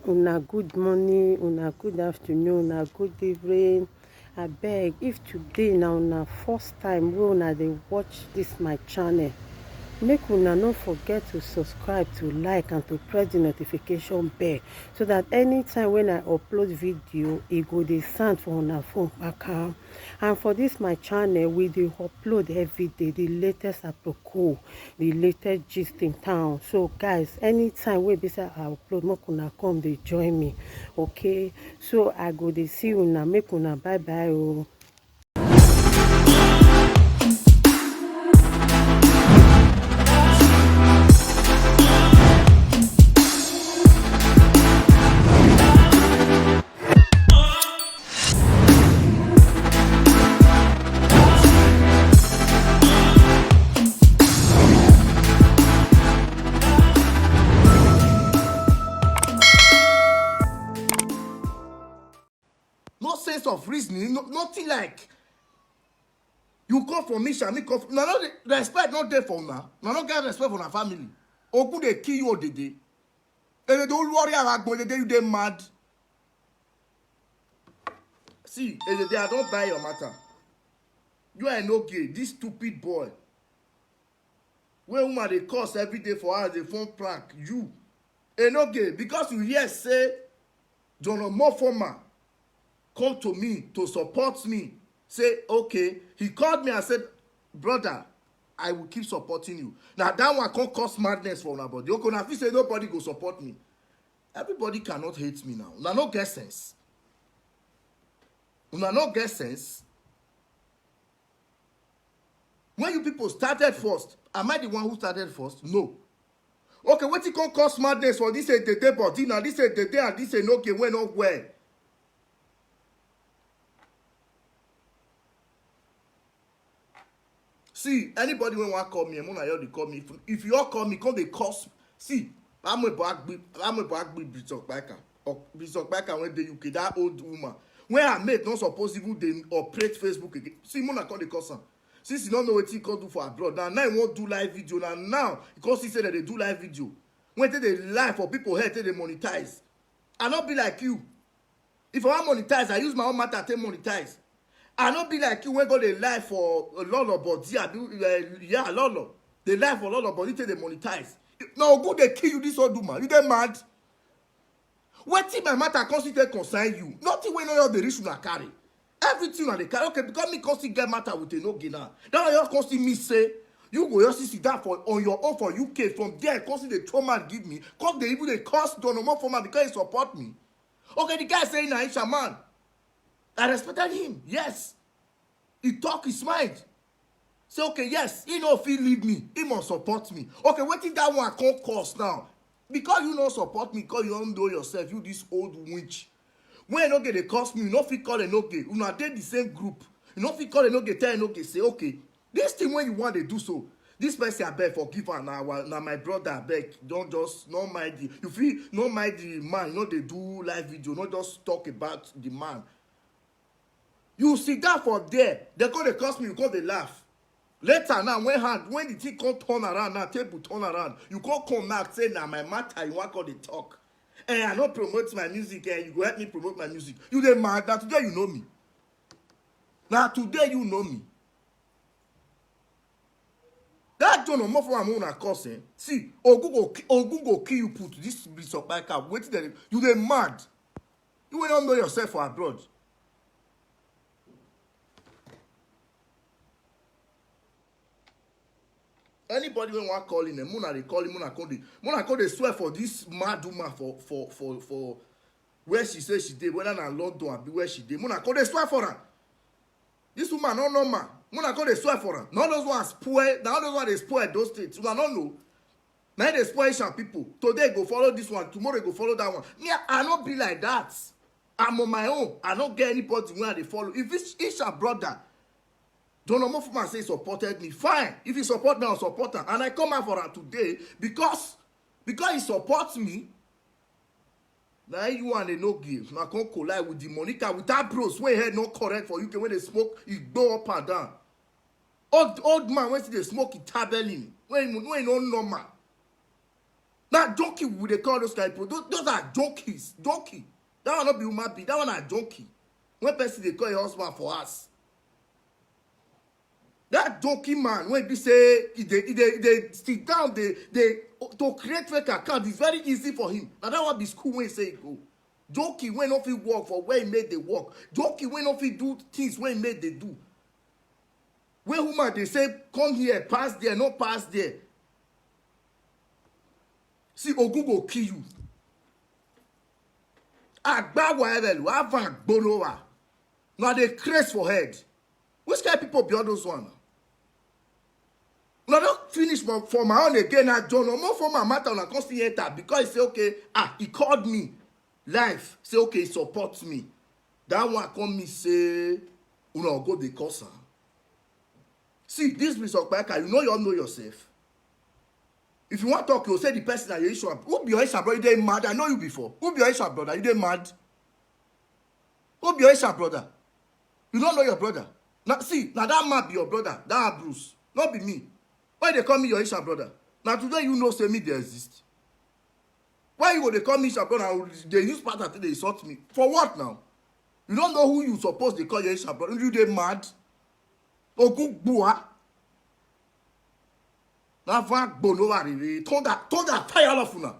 Una good morning, una good afternoon, una good evening. Abeg, if today na una first time wey una dey watch dis my channel, make una no forget to subscribe, to like and to press the notification bell so that anytime when I upload video e go dey sound for una phone kpakam. And for this my channel, we dey upload everyday the latest aproko, the latest gist in town. So guys, anytime wey be say I upload, make una come dey join me, okay? So I go dey see una, make una bye bye oh. No sense of reasoning, nothing like you come for me, shall me come for, no respect not there for una, no get respect for una family. Oku dey kill you odede, and they don't worry about the day you dey mad. See, the I don't buy your matter. You are no gay, this stupid boy. Where woman dey curse every day for hours, dey phone prank you. No gay, because you hear say John Omofoma come to me to support me. Say, okay, he called me and said, brother, I will keep supporting you. Now that one can't cause madness for una body. Okay, now if you say nobody go support me, everybody cannot hate me now. Una no get sense. Una no get sense. When you people started first, am I the one who started first? No. Okay, what you can cause madness for this day body now? This day and this no okay, when not where? See, anybody when want call me, I'm gonna they call me. If you all call me, call they cost. See, I'm a black Bishop Biker. Or Bishop Biker when the UK, that old woman. When I made not supposed even they operate Facebook again. See, Mona call the cousin. Since you don't know what he can do for abroad. Now he won't do live video. Now because he said that they do live video. When they live for people here, they monetize. I not be like you. If I want monetize, I use my own matter to monetize. I not be like you when go they live for a lot of body. Yeah, a lot of they live for a lot of body till they monetize. Now good they kill you this old woman. You get mad? What thing my matter constantly concern you? Nothing when all the rich una carry. Everything on the carry. Okay, because me constantly get matter with a no gainer. Now you constantly me say you go just sit down for on your own for UK. From there, constantly the trauma give me. Cause they even they cost don't no more for me because he support me. Okay, the guy saying Aisha man. I respected him. Yes. He talk his mind. Say, okay, yes, he know if he leave me, he must support me. Okay, what if that one can't cost now? Because you don't support me, because you don't know yourself, you this old witch. When you don't get the cost me, you don't fit call a no get. You not dey the same group. You don't fit call a no get, tell a no get, say, okay, this thing when you want to do so, this person I beg forgive her now my brother I beg. Don't just not mind the you feel not mind the man, you know they do live video, not just talk about the man. You sit down for there, they call they cost me, you call they laugh. Later now, when the thing come turn around, now table turn around, you come back say now my matter, you want call the talk. And I don't promote my music, and you go help me promote my music. You dey mad? Now today you know me. Now today you know me. That John Omofo Amuna cousin. See, Ogu go kill you put this Bishop Biker. Wait till you dey mad. You will not know yourself for abroad. Anybody when want call in them, Muna they call him, Muna call they swear for this mad woman for where she say she did, whether na London or be where she did. Muna call they swear for her. This woman no normal. Muna call they swear for her. None those ones spoil. Now those ones they spoil those states. You don't know. Now they spoil Asian people. Today go follow this one. Tomorrow go follow that one. Me, I not be like that. I'm on my own. I don't get anybody when they follow. If it's Asian brother, John Omofoma say he supported me. Fine. If he support me, I'll support him. And I come out for him today because he supports me. Now you and they no give. Now can't collide with the Monica without bros. When head not correct for UK when they smoke, he go up and down. Old man when they smoke, he tabelling. When no normal. Now junkie we dey call those kind of people. Those are junkies. Junkie. That one not be human being. That one are junkie. When person they call your husband for us. That junkie man, when they say they sit down, they to create fake account, it's very easy for him. Now that one be school when he say go. Junkie when no fit work for where he made the work. Junkie when no fit do things when he made they do. When woman they say come here, pass there, no pass there. See, Ogun go kill you. Agba whatever, have a bonowa. Now they craze for head. Which kind of people be all those one? Now don't finish for my own again. I don't know more for my matter on a constant enter because he say okay, he called me live. Say okay, he supports me. That one come me say, una go the course. See, this Mr. Okpaka, you know yourself. If you want to talk, you say the person that you issue. Who be your Isha brother? You dey mad? I know you before. Who be your Isha brother? You dey mad? Who be your Isha brother? You don't know your brother. Now see, now that man be your brother. That Bruce, not be me. Why they call me your Isha brother? Now today you know say me they exist. Why you go they call me Isha brother? They use part of it, they insult me. For what now? You don't know who you supposed to call your Isha brother. You dey mad? Ogun bua. Now van bono arrivé. Turn that fire off now.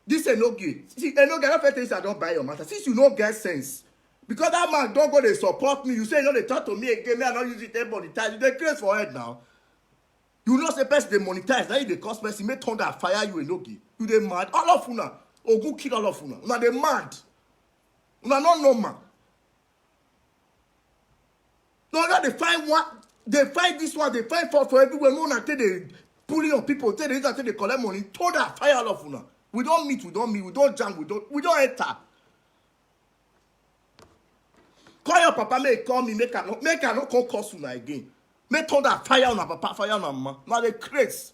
This ain't no good. See, ain't no get no things I don't buy your matter. Since you don't get sense. Because that man don't go they support me. You say you know they talk to me again. Me I don't use it they monetize. You they craze for head now. You know say person they monetize. Now you they cost person. May turn that fire you ain't no good. You they mad. All of you now. Ogun kill all of you now. Now they mad. Now not normal. No, now they find one. They find this one. They find for everywhere. No, now they bully on people. They collect money. Turn that fire all of you now. We don't meet. We don't jam. We don't enter. Call your papa, make call me, make I not call curse you again. Make turn that fire on papa, fire on mama. Now they craze.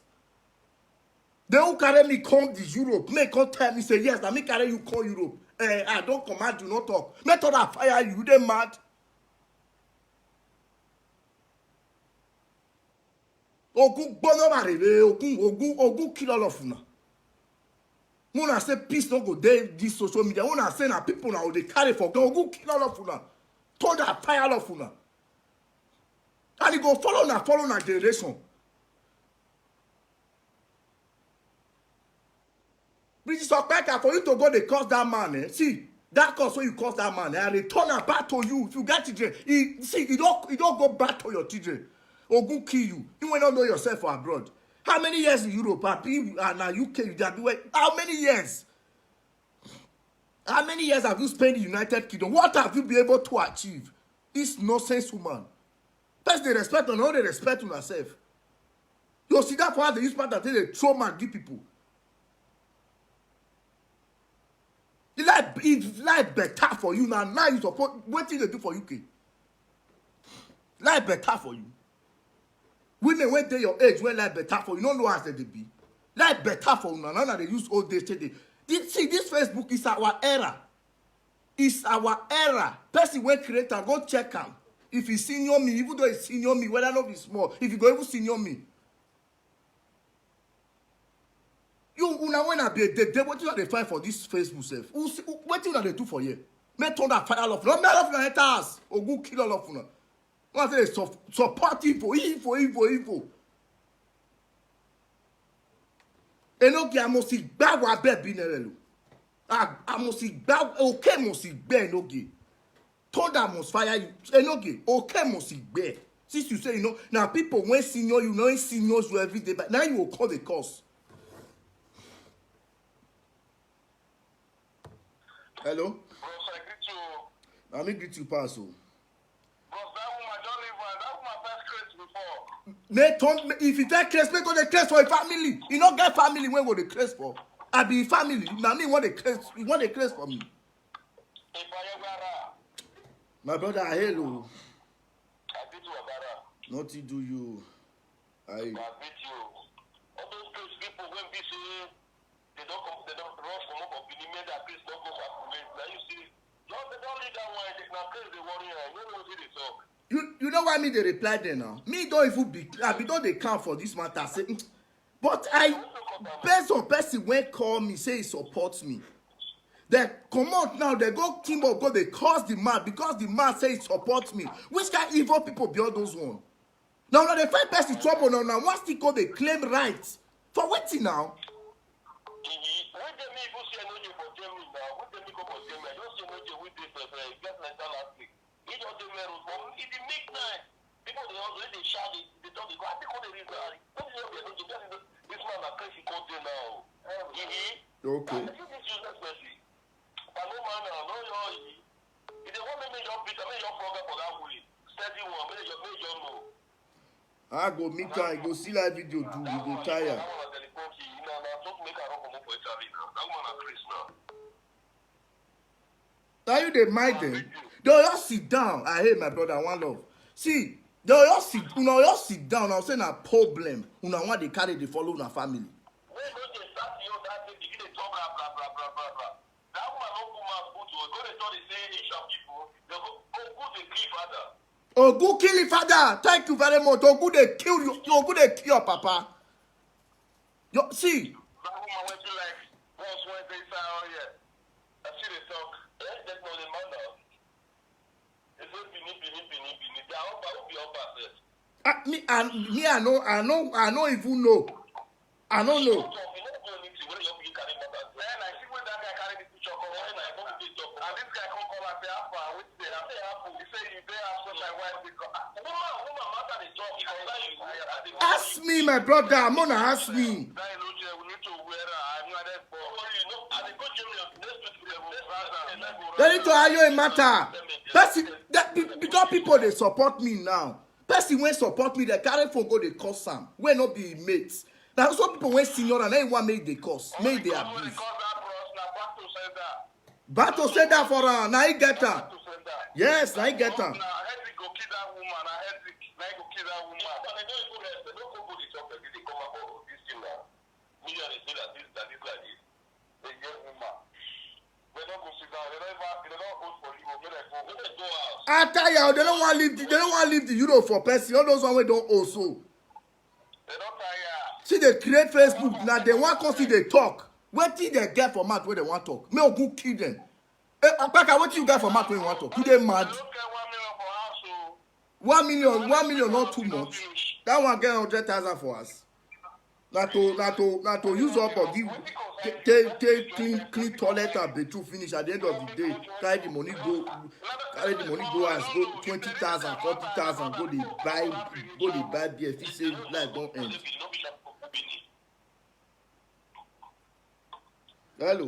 They who carry me come to Europe. Make come tell me say yes. Now me carry you call Europe. I don't command you not talk. Make turn that fire you. They mad. Ogun bono marebe. Ogun kill all of you now. When I say peace don't go there this social media. When I say now people now they carry for Ogun kill all of you now. Turn that fire off now. And he go follow na generation. British Okpaka, for you to go they curse that man, see, that curse when you curse that man, and return it back to you. If you get children, you don't go back to your children. Ogun kill you. You will not know yourself for abroad. How many years in Europe? And now UK, you do it. How many years? How many years have you spent in the United Kingdom? What have you been able to achieve? This nonsense woman. First they respect and now they respect on herself. You see that for how they use part that they throw man give people. Life better for you now. Now you support what thing they do for UK. Life better for you. Women when they your age when life better for you, don't know how they be. Life better for you now. Now they use old days today. See, this Facebook is our era. It's our era. Person when creator, go check him. If he senior me, even though he senior me, whether not be small, if you go even senior me. You una when I be what you they find for this Facebook self? What you they do for you? May turn that fire off. No matter if you us or go kill all of you. One say support info. Enoki amosi gba wa be binere. Amosi gba okay mosi gbe enoki. Thunder must fire you. Enoki okay mosi gbe. Since you say you know now people when senior you know seniors you every day but now you will call the course. Hello? Bros, I greet you. Let me greet you pass. Bros, that woman don't leave her. That woman first crazy before. If you take case, make go the case for a family. You don't get family when go the case for. I be family. Now me want the case. You want the case for me. If I ever, My brother, hello. I beat you, Abara. Nothing do you. I beat you. All those close people when be say they don't rush from up in the made that place don't go for police. Now you see, no, they don't leave that one. They can case the warrior. You know what they talk. You know why me they reply there now? Me don't even be. I be don't they count for this matter. Say, but I. based on person when call me say he support me. They come out now, they go team up, go they curse the man because the man say he support me. Which kind of evil people be all those one? Now they find person trouble now. Once they go, they claim rights. For waiting now. Okay. I go meet her, I go see that video too, you go tire. Now you dey mind them. They'll just sit down. I hate my brother, one love. See, they'll just sit down. I'll say na problem. Una want they carry, they follow una family. Ogu kill your father. Thank you very much. Ogu they kill you. Ogu they kill your papa. See. I know even know. I don't know. Ask me, my brother. I'm gonna ask me. They need to argue a matter. Because people they support me now. Person when support me, they carry phone go they curse am. When not be mates. Now some people when senior and anyone make they curse, make they abuse. Bato said that for her. Now he get her. Yes, now he get her. I tell you, they don't want to leave the Europe for person. All those one we don't also. See, they create Facebook now. They want to see they talk. What did they get for mouth where they want to talk? Me go kill them. Akpaka, what you get for mouth where you want to talk? You they mad? 1 million, not too much. That one get 100,000 for us. Not to use up or give take clean toilet and bathroom finish at the end of the day. Carry the money go as go 20,000, 40,000. Go they buy beer. If you say life don't end. Hello.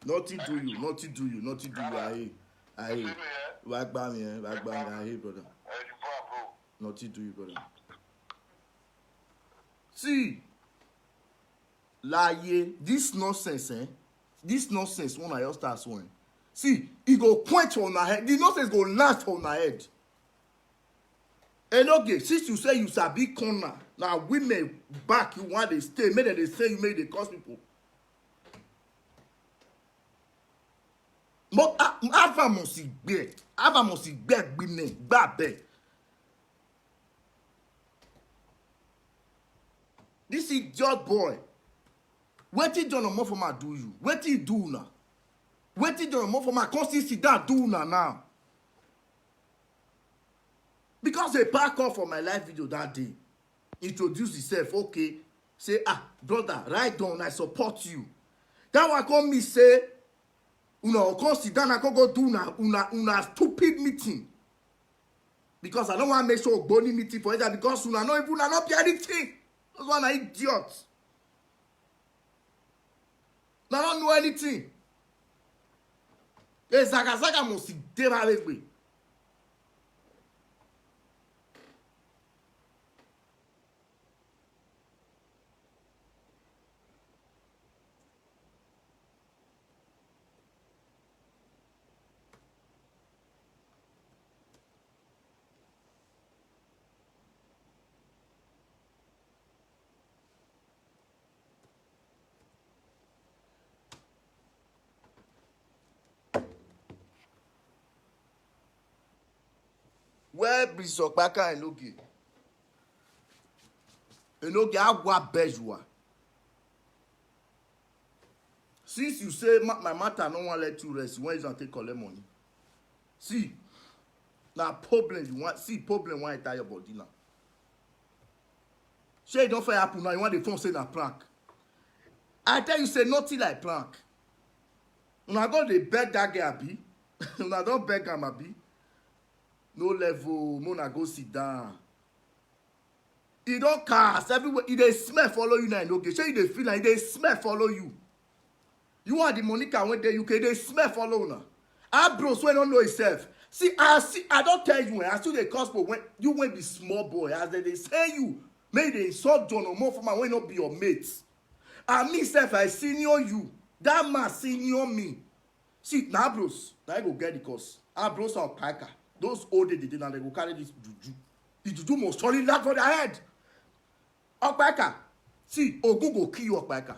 Nothing do you. I hate. Back by me, I hate, brother. Nothing do you, brother. See, this nonsense, This nonsense when I just start swearing. See, it go point on my head. The nonsense go last on my head. And okay, since you say you sabi corner, now women back you want they stay, maybe they say you make they cause people. But ava mo si gbe gbine gba be. This is just boy. Wetin John Omofoma do you? Wetin he do now? Wetin John Omofoma consistency that do now? Because they back off for my live video that day. Introduce himself, okay. Say, brother, right down, I support you. That one come me say, come sit down, I can go do una stupid meeting. Because I don't want to make sure bony meeting for either because una not even not be anything. Those one are idiots. They don't know anything. Hey, Zaga must sit there avec me. Where Brisokbaka Enoge agwa bejwa. since you say my matter no wan let you rest, you wan use am take collect money. See, na problem you want. See, problem wan enter your body now. Shey e don fit happen now, you wan dey phone say na prank. I tell you say nothing like prank. Una go dey beg that girl abi? Una don beg am abi? No level, una go sit down. E don cast everywhere. E dey smell follow you now. Okay, shey you dey feel like e dey smell follow you. You want the Monica wey dey UK, dey smell follow una. Bros wey no know himself. See, I don tell you, I still dey cause when you wey be small boy, as they say you, make they insult John Omo for man wey no be your mate. And me sef, I senior you. That man senior me. See, na bros, na I go get the cause. Bros and Pika, those old days now they go carry this juju. The juju must surely land for their head. Okpaka, see, Ogun go kill you, Okpaka.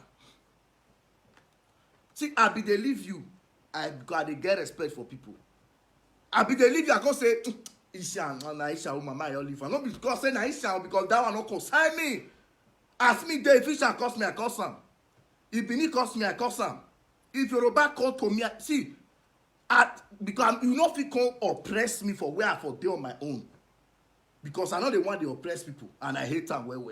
See, I be dey leave you. I gotta get respect for people. I be dey leave you. I go say, Isha, na Isha, oh mama, I leave. Not because say na Isha, because that one no concern me. As me dey, if Isha cost me, I cost am. If Benin cost me, I cost am. If Yoruba come to me, see, because you no fit come oppress me for where I for dey on my own. Because I know they want to oppress people, and I hate them well.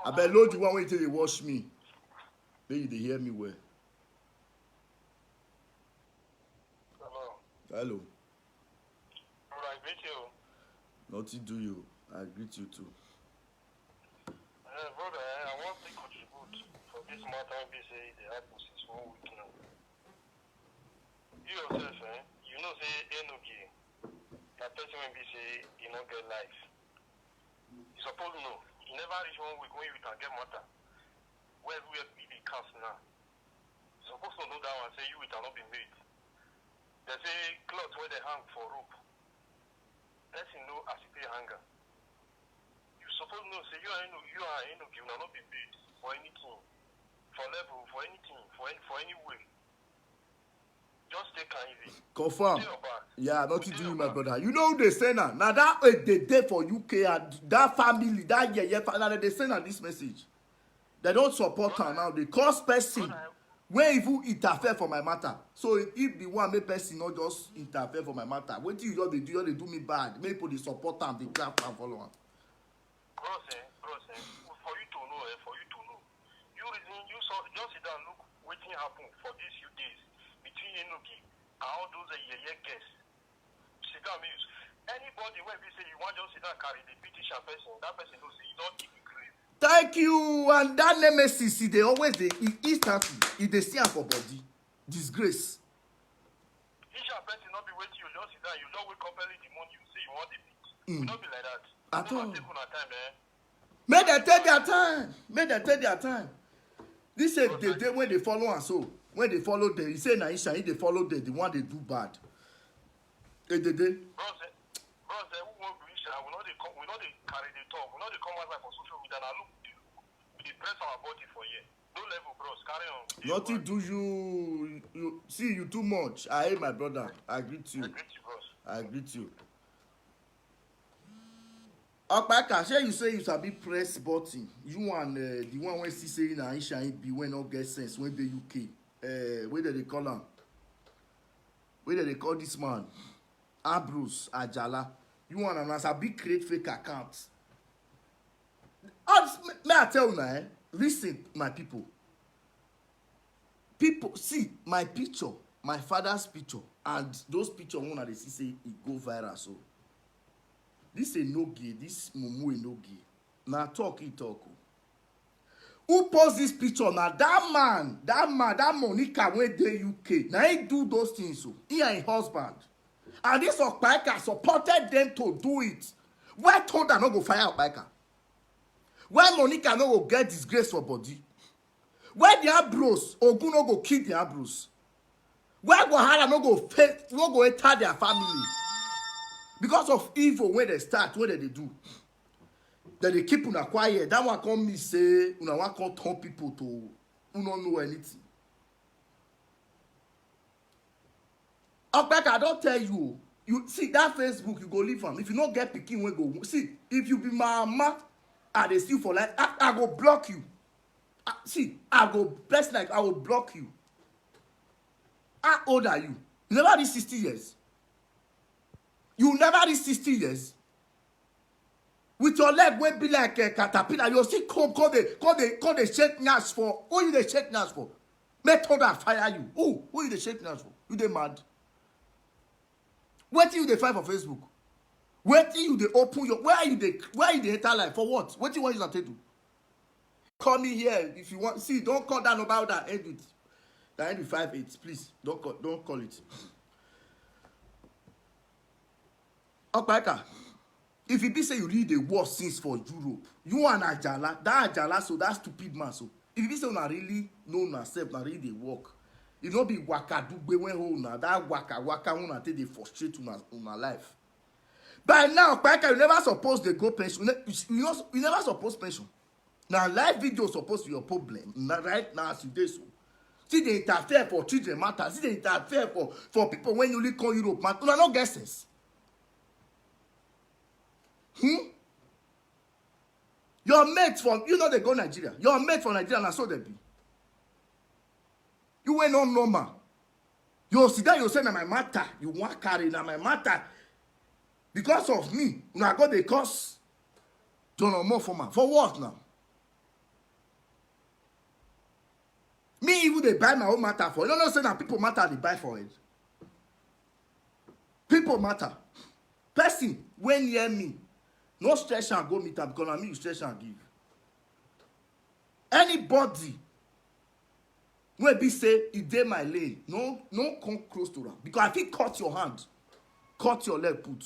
I bet load you one way till they wash me. Then they hear me well. Hello. Hello. Bro, I greet you. Nothing do you. I greet you too. Brother, I want to contribute for this matter we say the happen since 1 week now. You yourself, you know say Enogi, that person when we say you don't get life. You suppose to know. You never reach 1 week when you can get matter. Where we be cast now. You supposed to know that one say you will not be made. They say clothes where they hang for rope. Person know as it pay hanger. You suppose to know say you are Enogi, will not be made for anything, for level, for anything, for any way. Just take it easy. Confirm. Yeah, nothing to do with my brother. You know who they say now? Now that they day for UK and that family, that now they say now this message. They don't support her now. They cause person where even interfere for my matter. So if the one make person not just interfere for my matter, what do you do? They do me bad. Make people they support them, they clap and follow them. Bros, for you to know, you reason you saw just sit down look waiting happen for these few days. Between Enogi and all those guests. Sit down, means anybody when we say you want just sit down carry the British person, that person will say you don't keep it crazy. Thank you. And that nemesis, they always instantly if they see her for body. Disgrace. Each person not be waiting, you just sit down, you don't wake up early the morning, you say you want the beat. You not be like that. At all. Take on time, Make them take their time. Make them take their time. This is the day when they follow and so. When they follow them, he say Naisha, if they follow them, the one they do bad. Bro, say, who won't be Isha? We know they carry the talk. We know they come outside for social media and look, we press our body for you. No level, bros. Carry on. Nothing do you. See, you too much. I hate my brother. I greet you. I greet you. Okpaka, shey you say you sabi press button. You and the one when see say na Aisha be when no get sense when dey UK. Where they call him? Where they call this man? Bruce Ajala. You want to sabi create fake accounts. May I tell you now? Listen, my people. People see my picture, my father's picture, and those pictures one they see say it go viral so. This is no gay, this mumu is no gay. Now talk. Who post this picture? Now that Monica went to UK. Now he do those things so. He and his husband. And this Okpaka supported them to do it. Why told her not go fire Okpaka? Why Monica not go get disgrace for body? Why the bros Ogun no go kill the bros? Why Wahala no go enter their family? Because of evil when they start, what they do? That they keep una quiet. That one come me say, una one come turn people to who don't know anything. Okpaka, I don't tell you. You see that Facebook, you go leave am. If you no get pikin wey go see, if you be my mama, I dey steal for life, I go block you. See, I go best like I will block you. How old are you? You never reach 60 years. You never reach 60 years. With your leg wey be like a caterpillar, you still come dey shake nash for. Who you dey shake nash for? Make thunder fire you. Who you dey shake nash for? You dey mad? Wetin you dey find for Facebook? Wetin you dey open your? Where you dey enter life for what? Wetin you wan use am take do? Call me here if you want. See, don't call that number that end with 58. Please don't call it. Okpaika, if you be say you read the war since for Europe, you and Ajala, that Ajala, so that stupid man, so if you be say una really know una self, na really dey work, e no be waka dugbe when hold una, that waka una take dey frustrate una life. By now, Okpaika, you never suppose dey go pension. You never suppose pension. Now live video suppose be your problem. Right now as you dey so, see dey interfere for children matter, see dey interfere for people when you come Europe matter. Una no get sense. Your mate from, you know they go Nigeria. Your mate from Nigeria, na so they be. You were not normal. You sit down, you say na my matter. You want carry na my matter. Because of me, una go dey cause John more for man. For what now? Me even they buy my own matter for it. You don't know say na people matter they buy for it. People matter. Person when near me, no stretch and go meet am because na me you stretch and give. Anybody wey be say e dey my lane, no come close to am because I fit cut your hand, cut your leg put.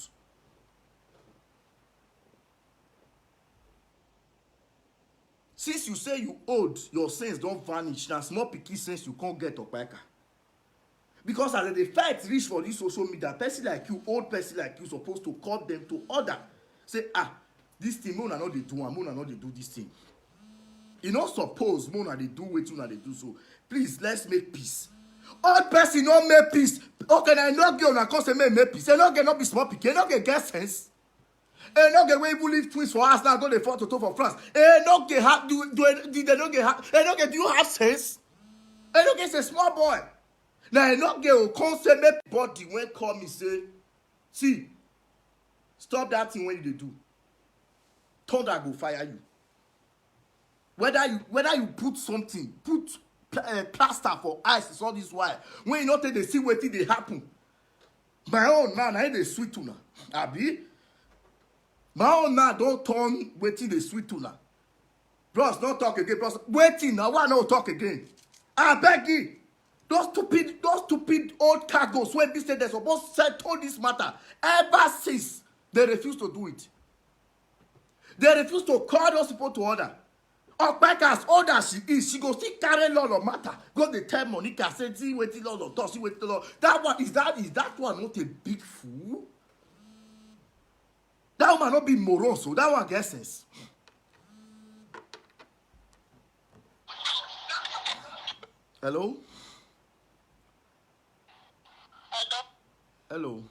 Since you say you old, your sense don't vanish. Na small pikin sense you can't get Okpaika. Because as they fight reach for this social media, person like you, old person like you, supposed to call them to order. Say, this thing, Mona not they do, and Mona not they do this thing. You not suppose Mona they do what Mona they do. So please, let's make peace. Old person not make peace. Okay, I not get on a cause make peace. They not get not be small pikin, not get sense. And no get where you leave twins for us now go the photo for France. And no get they don't get do you have sense? And no get a small boy. Now I not get a concept body when call me say, see, stop that thing when you do. Thunder go fire you. Whether you put something, put plaster for eyes, it's all this while. When you not take the see what they happen. My own man, I ain't the sweet tuna. Abi. My own man don't turn waiting the sweet tuna. Bros, don't talk again, bros. Waiting now, why not talk again? I beg you. Those stupid old cargoes when they say they're supposed to settle this matter ever since they refuse to do it. They refuse to call those people to order. Okpaika, as old as she is, she go still carry lot of matter. Go they tell Monica, say, see waiting lot of talk, see waiting lot. That one is that one not a big fool? That one not be moron, so that one gets sense. Hello? Hello?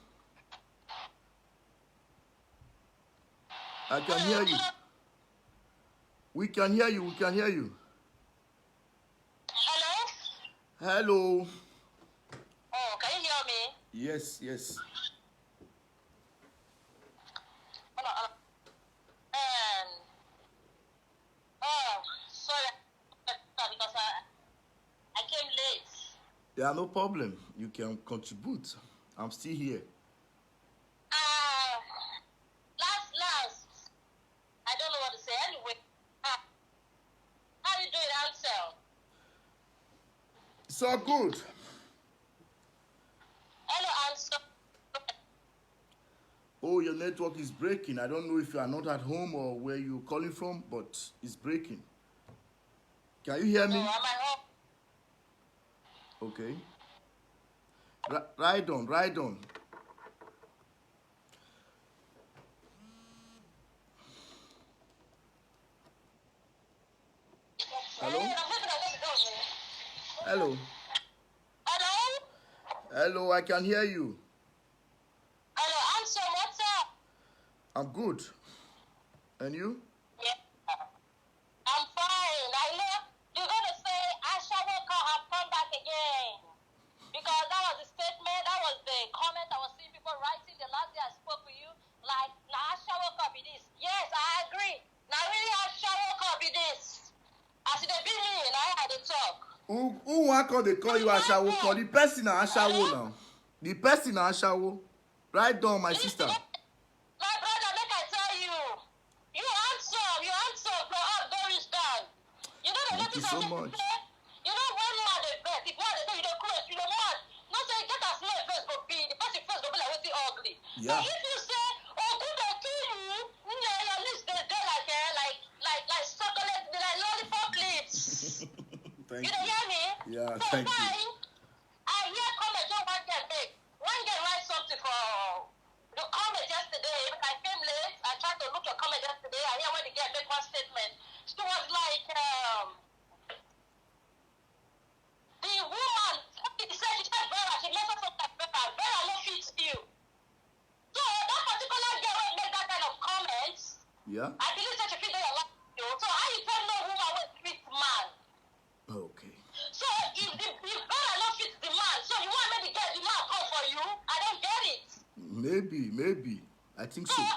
I can hear you. We can hear you, we can hear you. Hello? Hello? Oh, can you hear me? Yes, yes. Sorry, because I came late. Yeah, no problem. You can contribute. I'm still here. Last. I don't know what to say. Anyway, how you doing, Ansel? So good. Hello, Ansel. Oh, your network is breaking. I don't know if you are not at home or where you're calling from, but it's breaking. Can you hear me? No, I'm at home. Okay. Ride on. Hello? Hello? Hello? Hello, I can hear you. Hello? I'm good. And you? Yeah. I'm fine. I know you're going to say Asha Walker have come back again. Because that was the statement, that was the comment I was seeing people writing the last day I spoke with you. Like, now Asha Walker be this. Yes, I agree. Now really Asha Walker be this. As they be me, and I had to talk. Who want call they call you Ashawo? Call the person na Ashawo now. The person na Ashawo. Right down, my sister. My brother, make I tell you. You answer for up, don't reach down. You know the Thank you notice so I much. say? You know when man they bet, if man they say you don't close, you don't mad. No say get as small face go be, the person face go be like what's ugly. Yeah. So if you say, oh good I kill you, your list they like chocolate, like lollipop lips. Thank You don't you. hear me? Yeah, So thank you. fine. I hear comment just one girl make. One girl write something for the comment yesterday. I came late. I tried to look at comment yesterday. I hear when the girl make one statement. She was like, the woman, she said Vera, she messed up like Vera. Vera no fit you. So that particular girl will make that kind of comments. Yeah. I believe that she fit your life. So how you tell no woman will treat man? Okay. So if Vera no fit the man, so you want me to get the man come for you? I don't get it. Maybe. I think So so. and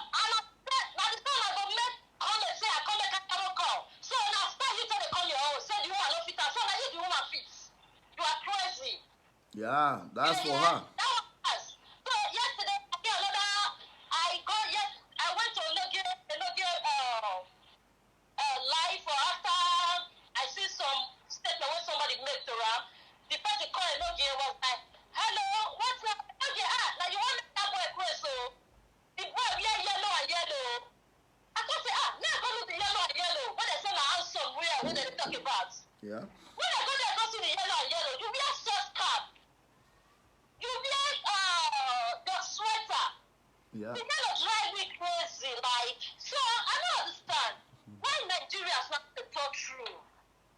by the time I go make comment say I come make a call. So now start you tell the come your own, say the woman no fit her. So now you the woman fit. You are crazy. Yeah, that's for her. That was us. So yesterday I get another. I went to Logie live for after I see some statement when somebody made to her. The person called Logie was like, "Hello, what's up? Logie, now you want that boy crazy? So the boy wear yellow and yellow." I can say, now go look the yellow and yellow. When they say my house somewhere, what they talk about? Yeah. When I go there, go see the yellow and yellow. You wear short cap. You wear the sweater. Yeah. It kind of drive me crazy. Like, so I don't understand why Nigerians not to talk true.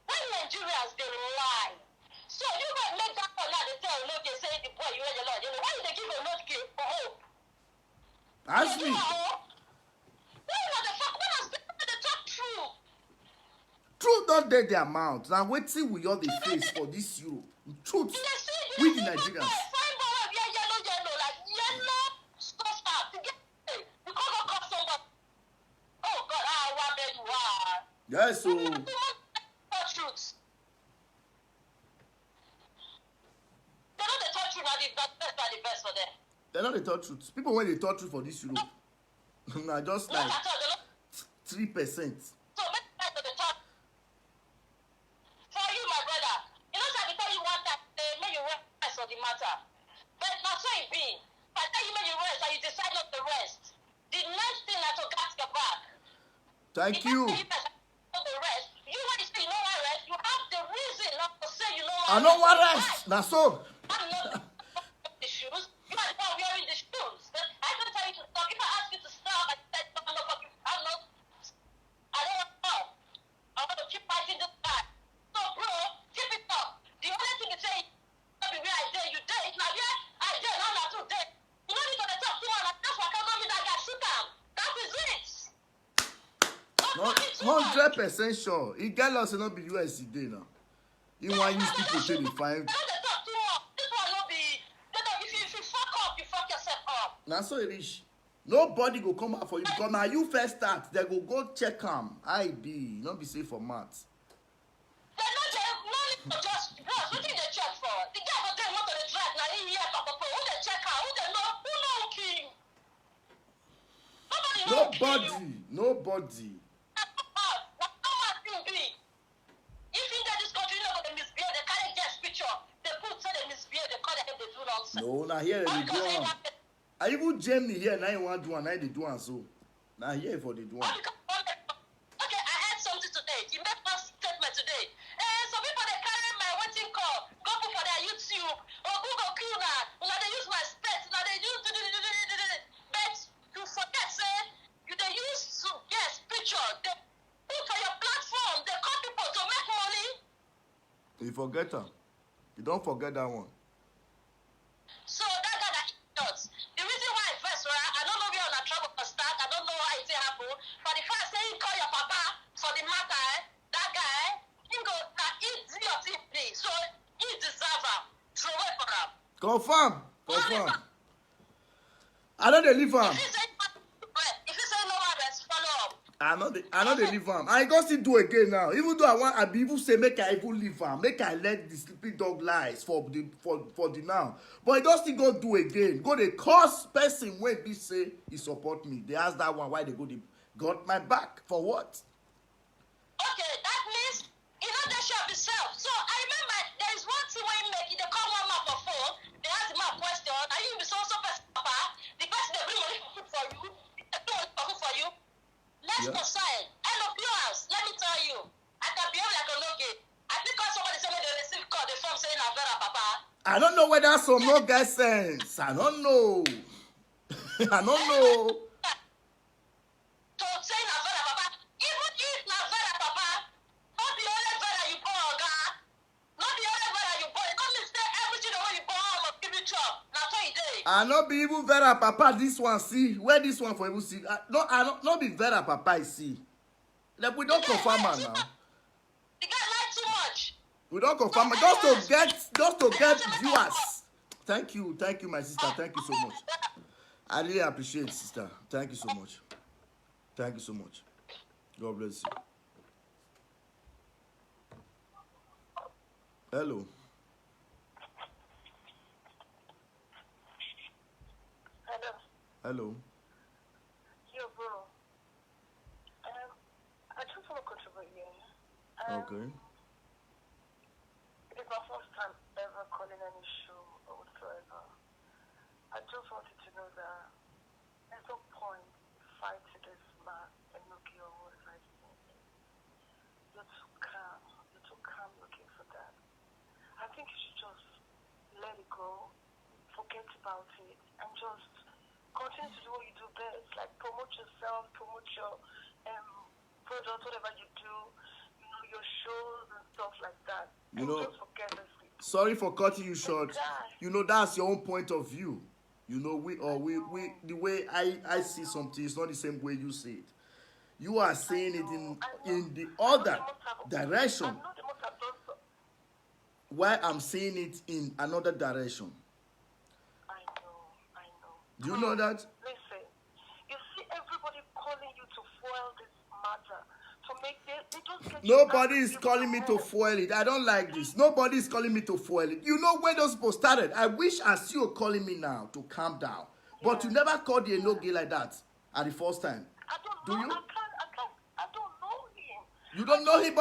Why Nigerians they lie. So you go make that one now. They tell Loki say the boy you wear yellow and yellow. Why did they give a Loki for hope? Ask me. Why not the fuck? When they talk true? Truth don't dead their mouth. Now wait till we all the face for this Europe. Truth. We the Nigerians. Yes, so they're not the third truth. People when they talk truth for this Europe. Nah, just like 3%. For you, my brother, you know, I tell you one time, may you rest on the matter. But not so it be. If I tell you, may you rest, and you decide not to rest. The next thing that will gas your back. Thank you. You rest. You want to say you know why rest? You have the reason not to say you know why. I don't want rest. That's all. I'm not the shoes. You are the one wearing the shoes. I can tell you to stop. If I ask you to stop, I said I'm not fucking. I don't want to stop. I want to keep fighting this guy. So, bro, keep it up. The only thing you say, where I dare you dare. Now, yeah, I dare, now not too dare. You don't need to talk to one. That's why I can't go with that guy. Shoot him. That is it. Not 100% sure. He get lost and not be US today now. He want use people to the find. Don't they talk too much. This one will be. If you fuck up, you fuck yourself up. Now so it is. Nobody go come out for you because now you first start. They go check him. ID. Not be safe for maths. They're not just bros. What do they check for? The guy go tell motor the drive. Now he here, papa. Who they check out? Who they know? Who know king? Nobody know king. Nobody. No, now here they do one. I even Germany here now you want to do one, now they do one so. Now here for the do one. Okay, I heard something today. You made one statement today. Some people they carry my waiting call, go for their YouTube or Google Q now. Now they use my stats. Now they use but you forget say you they use to get picture. They put for your platform. They call people to make money. You forget her. You don't forget that one. So that guy that does. The reason why I first, I don't know where on a trouble for start. I don't know for the first say he call your papa for the matter, that guy, he go, now he do your thing, please. So he deserve him. Throw away for him. Confirm. I know they leave am. If he say no others, follow up. I know they leave am. I go still do again now. Even though I be even say make I even leave am, make I let the sleeping dog lies for the now. But I just still go do again. Go the curse person when be say he support me. They ask that one why they go they got my back for what? Okay, that means you know they should be self. So I remember there is one thing when make they call one map for phone. They ask the map question. Are you be so person papa? The person they bring money for food for you. They bring money for food for you. Let's go sign. End of yours. Let me tell you. I can behave like a no gay. I think somebody say when they receive call, they from saying Avera papa. I don't know whether some no get sense. I don't know. I don't know. To say Avera papa, even if Avera papa, not the only Vera you born, God. Not the only Vera you born. Come and say everything the way you born, must give you job. Now so you day. I not be even Vera Papa this one see. Where this one for even see? I not be Vera Papa I see. Like we don't confirm her now. The guy lied too much. We don't confirm her. Just to get viewers. Thank you, my sister. Thank you so much. I really appreciate it, sister. Thank you so much. Thank you so much. God bless you. Hello. Hello. Yo, bro. I just want to contribute here. Okay. It's my first time ever calling any show or whatsoever. I just wanted to know that there's no point fighting this man and looking or whatever his name is. You're too calm. You're too calm looking for that. I think you should just let it go, forget about it, and just continue to do what you do best, like promote yourself, promote your product, whatever you do, you know, your shows and stuff like that. You know, just forget this. Sorry for cutting you short. You know, that's your own point of view. You know, we the way I see something is not the same way you see it. You are saying it in the other direction. I know they must have done so. While I'm saying it in another direction. I know. Do you know that? Listen, you see everybody calling you to foil this matter. To make they just get Nobody is calling me to foil it. I don't like this. Nobody is calling me to foil it. You know where those people started. I wish as you are calling me now to calm down. But you never called the no gay like that at the first time. I don't Do know. you? I don't know him. You don't know him,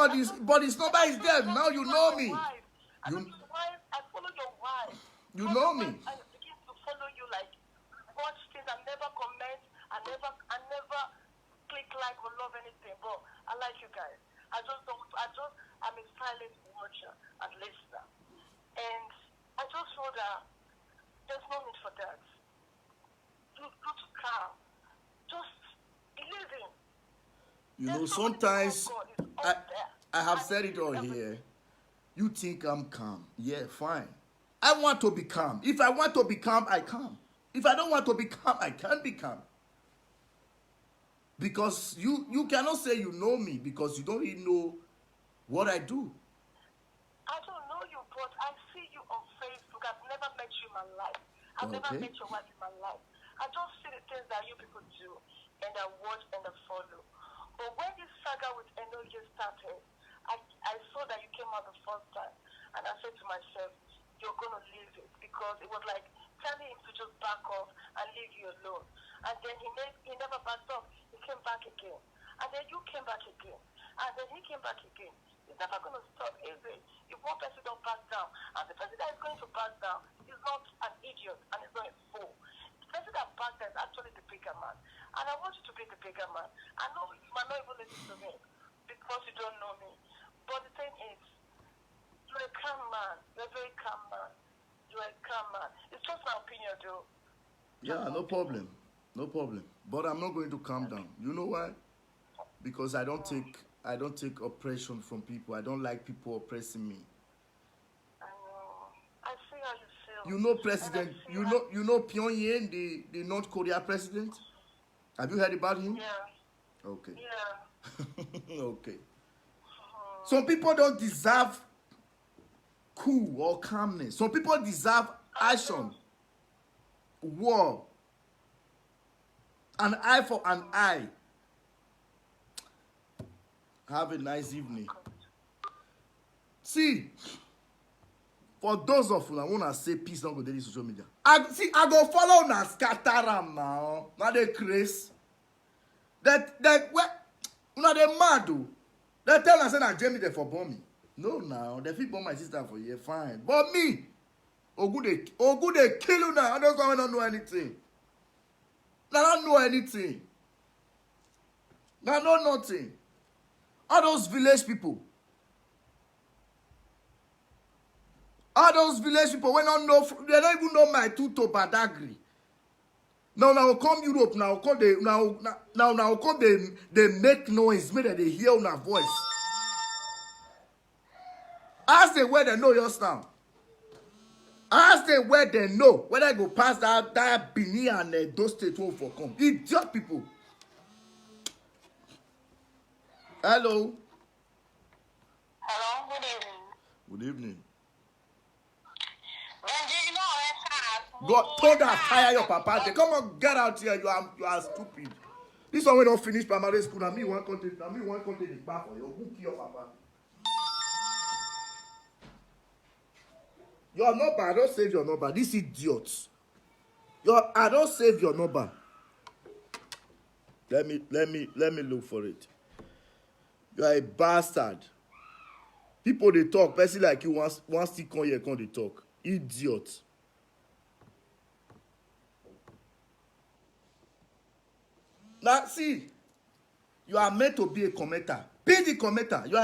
but his number is there. Now you know me. I know your wife. I follow your wife. You know me. I begin to follow you, like watch things. I never comment. I never click like or love anything. But I like you guys. I'm a silent watcher and listener. And I just feel that there's no need for that. Go to calm. Just believe in. You know, sometimes I have said it all here. You think I'm calm. Yeah, fine. I want to be calm. If I want to be calm, I calm. If I don't want to be calm, I can't be calm. Because you cannot say you know me because you don't even know what I do. I don't know you, but I see you on Facebook. I've never met you in my life. I've never met your wife in my life. I just see the things that you people do, and I watch and I follow. But when this saga with Enoye started, I saw that you came out the first time, and I said to myself, you're going to leave it, because it was like telling him to just back off and leave you alone. And then he never backed off. He came back again. And then you came back again. And then he came back again. It's never going to stop, is it? If one person don't back down, and the person that is going to back down is not an idiot and is not a fool. The person that backed down is actually the bigger man. And I want you to be the bigger man. I know you might not even listen to me because you don't know me. But the thing is, you're a calm man. You're a very calm man. You're a calm man. It's just my opinion, though. Yeah, no problem. No problem. But I'm not going to calm down. You know why? Because I don't take oppression from people. I don't like people oppressing me. I know. I see how you feel. You know President, you know Pyongyang, the North Korea president? Have you heard about him? Yeah. Okay. Yeah. Okay. Some people don't deserve cool or calmness. Some people deserve action, war, an eye for an eye. Have a nice evening. See, for those of you that wanna say peace, don't go daily social media. I go follow na scatter am now. Now they craze. That what? Una they mad o. They tell us say na Jamie they for born me. No now, they fit born my sister for you, fine. But me, Ogu they kill you now. I don't know anything. I don't know anything. I know nothing. All those village people. All those village people when don't know, they don't even know my tuto Badagry. Now come Europe now come they make noise, make that they hear una voice. Ask them where they know yours now. Ask them where they know whether I go pass that Benin and those states won't for come. Idiot people. Hello. Hello, good evening. Good evening. Benji, you know what? God told her fire your papa. They come on, get out here. You are stupid. This one we don't finish primary school. Now me one content the back for you. Who kill your papa? Your number, I don't save your number. This idiot. I don't save your number. Let me look for it. You are a bastard. People they talk, person like you want still come here, come they talk. Idiot. Now see, you are meant to be a commenter. Be the commenter. You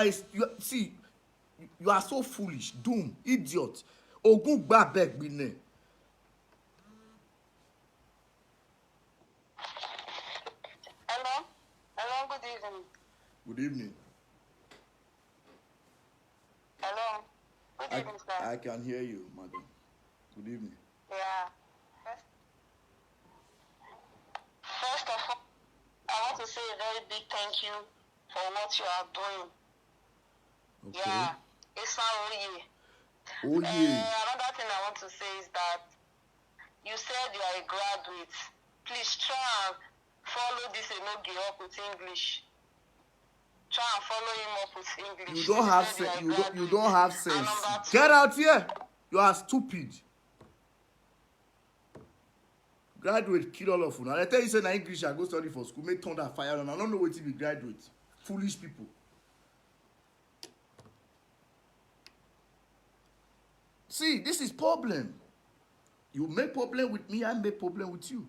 are so foolish. Doom, idiot. Ogun gba back bine. Hello, good evening. Good evening. Hello, good evening, sir. I can hear you, madam. Good evening. Yeah. First of all, I want to say a very big thank you for what you are doing. Okay. Yeah, it's not really. Oh yeah. Another thing I want to say is that you said you are a graduate. Please try and follow this Enoge up with English. Try and follow him up with English. You don't have sense. You don't have sense. Get out here. You are stupid. Graduate kill all of you. Now I tell you say na English I go study for school. Make thunder fire on. I don't know what to be graduate. Foolish people. See, this is problem. You make problem with me, I make problem with you.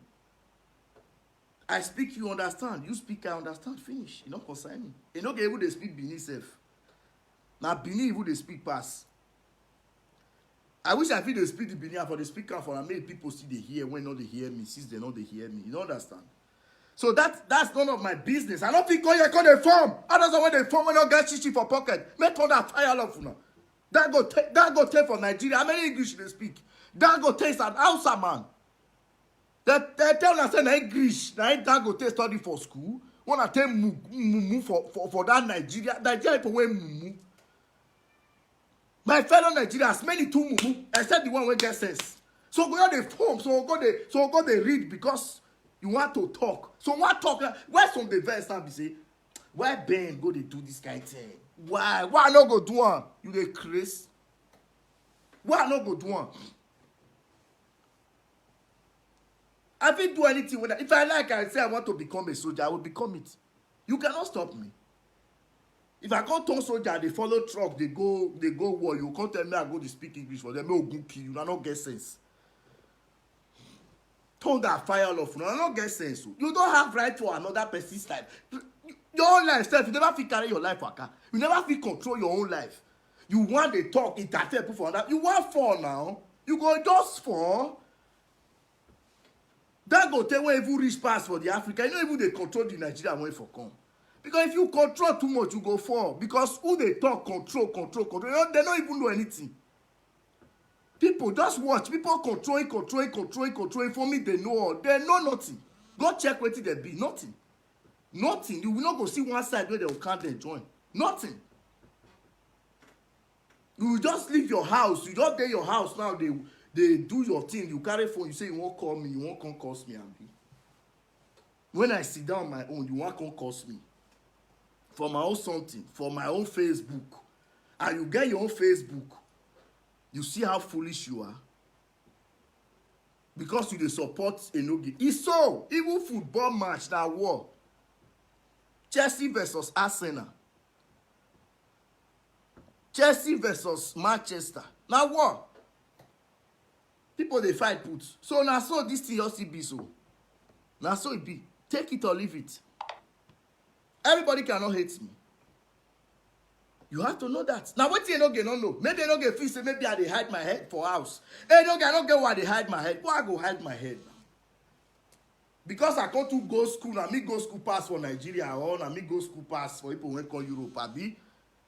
I speak, you understand. You speak, I understand. Finish. You don't concern me. You don't get able to speak Benin self. Now Benin able to speak pass. I wish I feel they speak the Benin for the speaker for I make people see they hear when not they hear me, since they know they hear me. You don't understand. So that's none of my business. I don't think go here call the form. Others when they form when not get chichi for pocket. Make all that fire off now. That go take for Nigeria. How many English they speak? That go taste an Hausa man. They tell us say English. Now that go take study for school. Wanna take mumu for that Nigeria. Nigeria people wear mumu. My fellow Nigerians, many too mumu, except the one who get sense. So go on the form, so go they read because you want to talk. So what talk? Where some the verse and be say, why Ben go they do this kind of thing? Why not go do one? You dey craze? Why not go do one? I will do anything with that. If I like, I say I want to become a soldier, I will become it. You cannot stop me. If I go turn soldier, they follow truck, they go war. You can't tell me I go to speak English for them. No good kill you. I don't get sense. Turn that fire off. No, I don't get sense. You don't have right to another person's life. Your own life self, you never feel carry your life, waka. You never feel control your own life. You want to talk, interfere, put for that. You want fall now. You go just fall. That go tell when even reach pass for the Africa. You know even they control the Nigeria way for come. Because if you control too much, you go fall. Because who they talk, control. They don't even know anything. People just watch. People controlling. For me, they know nothing. Go check what they be. Nothing. Nothing. You will not go see one side where they will count their join. Nothing. You will just leave your house. You just get your house now. They do your thing. You carry phone. You say you won't call me. You won't come call me. When I sit down on my own, you won't come call me. For my own something. For my own Facebook. And you get your own Facebook. You see how foolish you are. Because you dey support Enogi. It's so. Even football match na war. Chelsea versus Arsenal. Chelsea versus Manchester. Na war. People dey fight put. So na so this thing just be so. Na so it be. Take it or leave it. Everybody cannot hate me. You have to know that. Now what Enogi no know? Maybe Enogi feel say maybe I dey hide my head for house. Enogi I don't get why they hide my head. Why I go hide my head now? Because I come to go school, na me go school pass for Nigeria or na me go school pass for people wey call Europe, abi.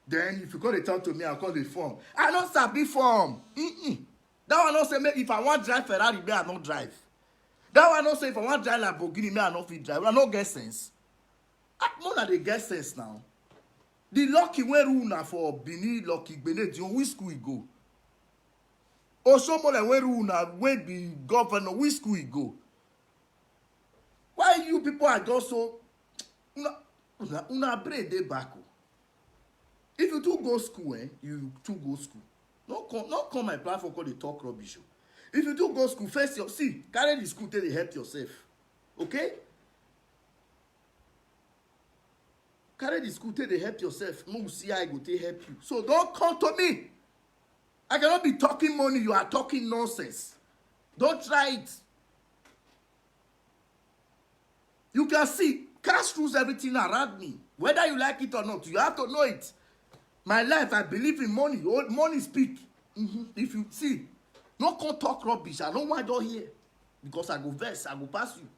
Then if you come dey talk to me, I call the form. I no sabi form. That one no say make if I want drive Ferrari, may I not drive. That one no say if I want drive Lamborghini, may I not fit drive. I no get sense. More na dey get sense now. The lucky wey rule na for Benin, lucky Benediction, which school he go? Osomole wey rule na wey be governor, which school he go? Why you people are just so una brain dey back? If you too go school, you too go school. Not come my platform call the talk rubbish. If you too go school, first your see, carry the school till they help yourself. Okay? Carry the school till they help yourself. No see I go to help you. So don't come to me. I cannot be talking money. You are talking nonsense. Don't try it. You can see, cash rules everything around me. Whether you like it or not, you have to know it. My life, I believe in money. Money speak. If you see, no come talk rubbish. I don't want to hear. Because I go vex, I go pass you.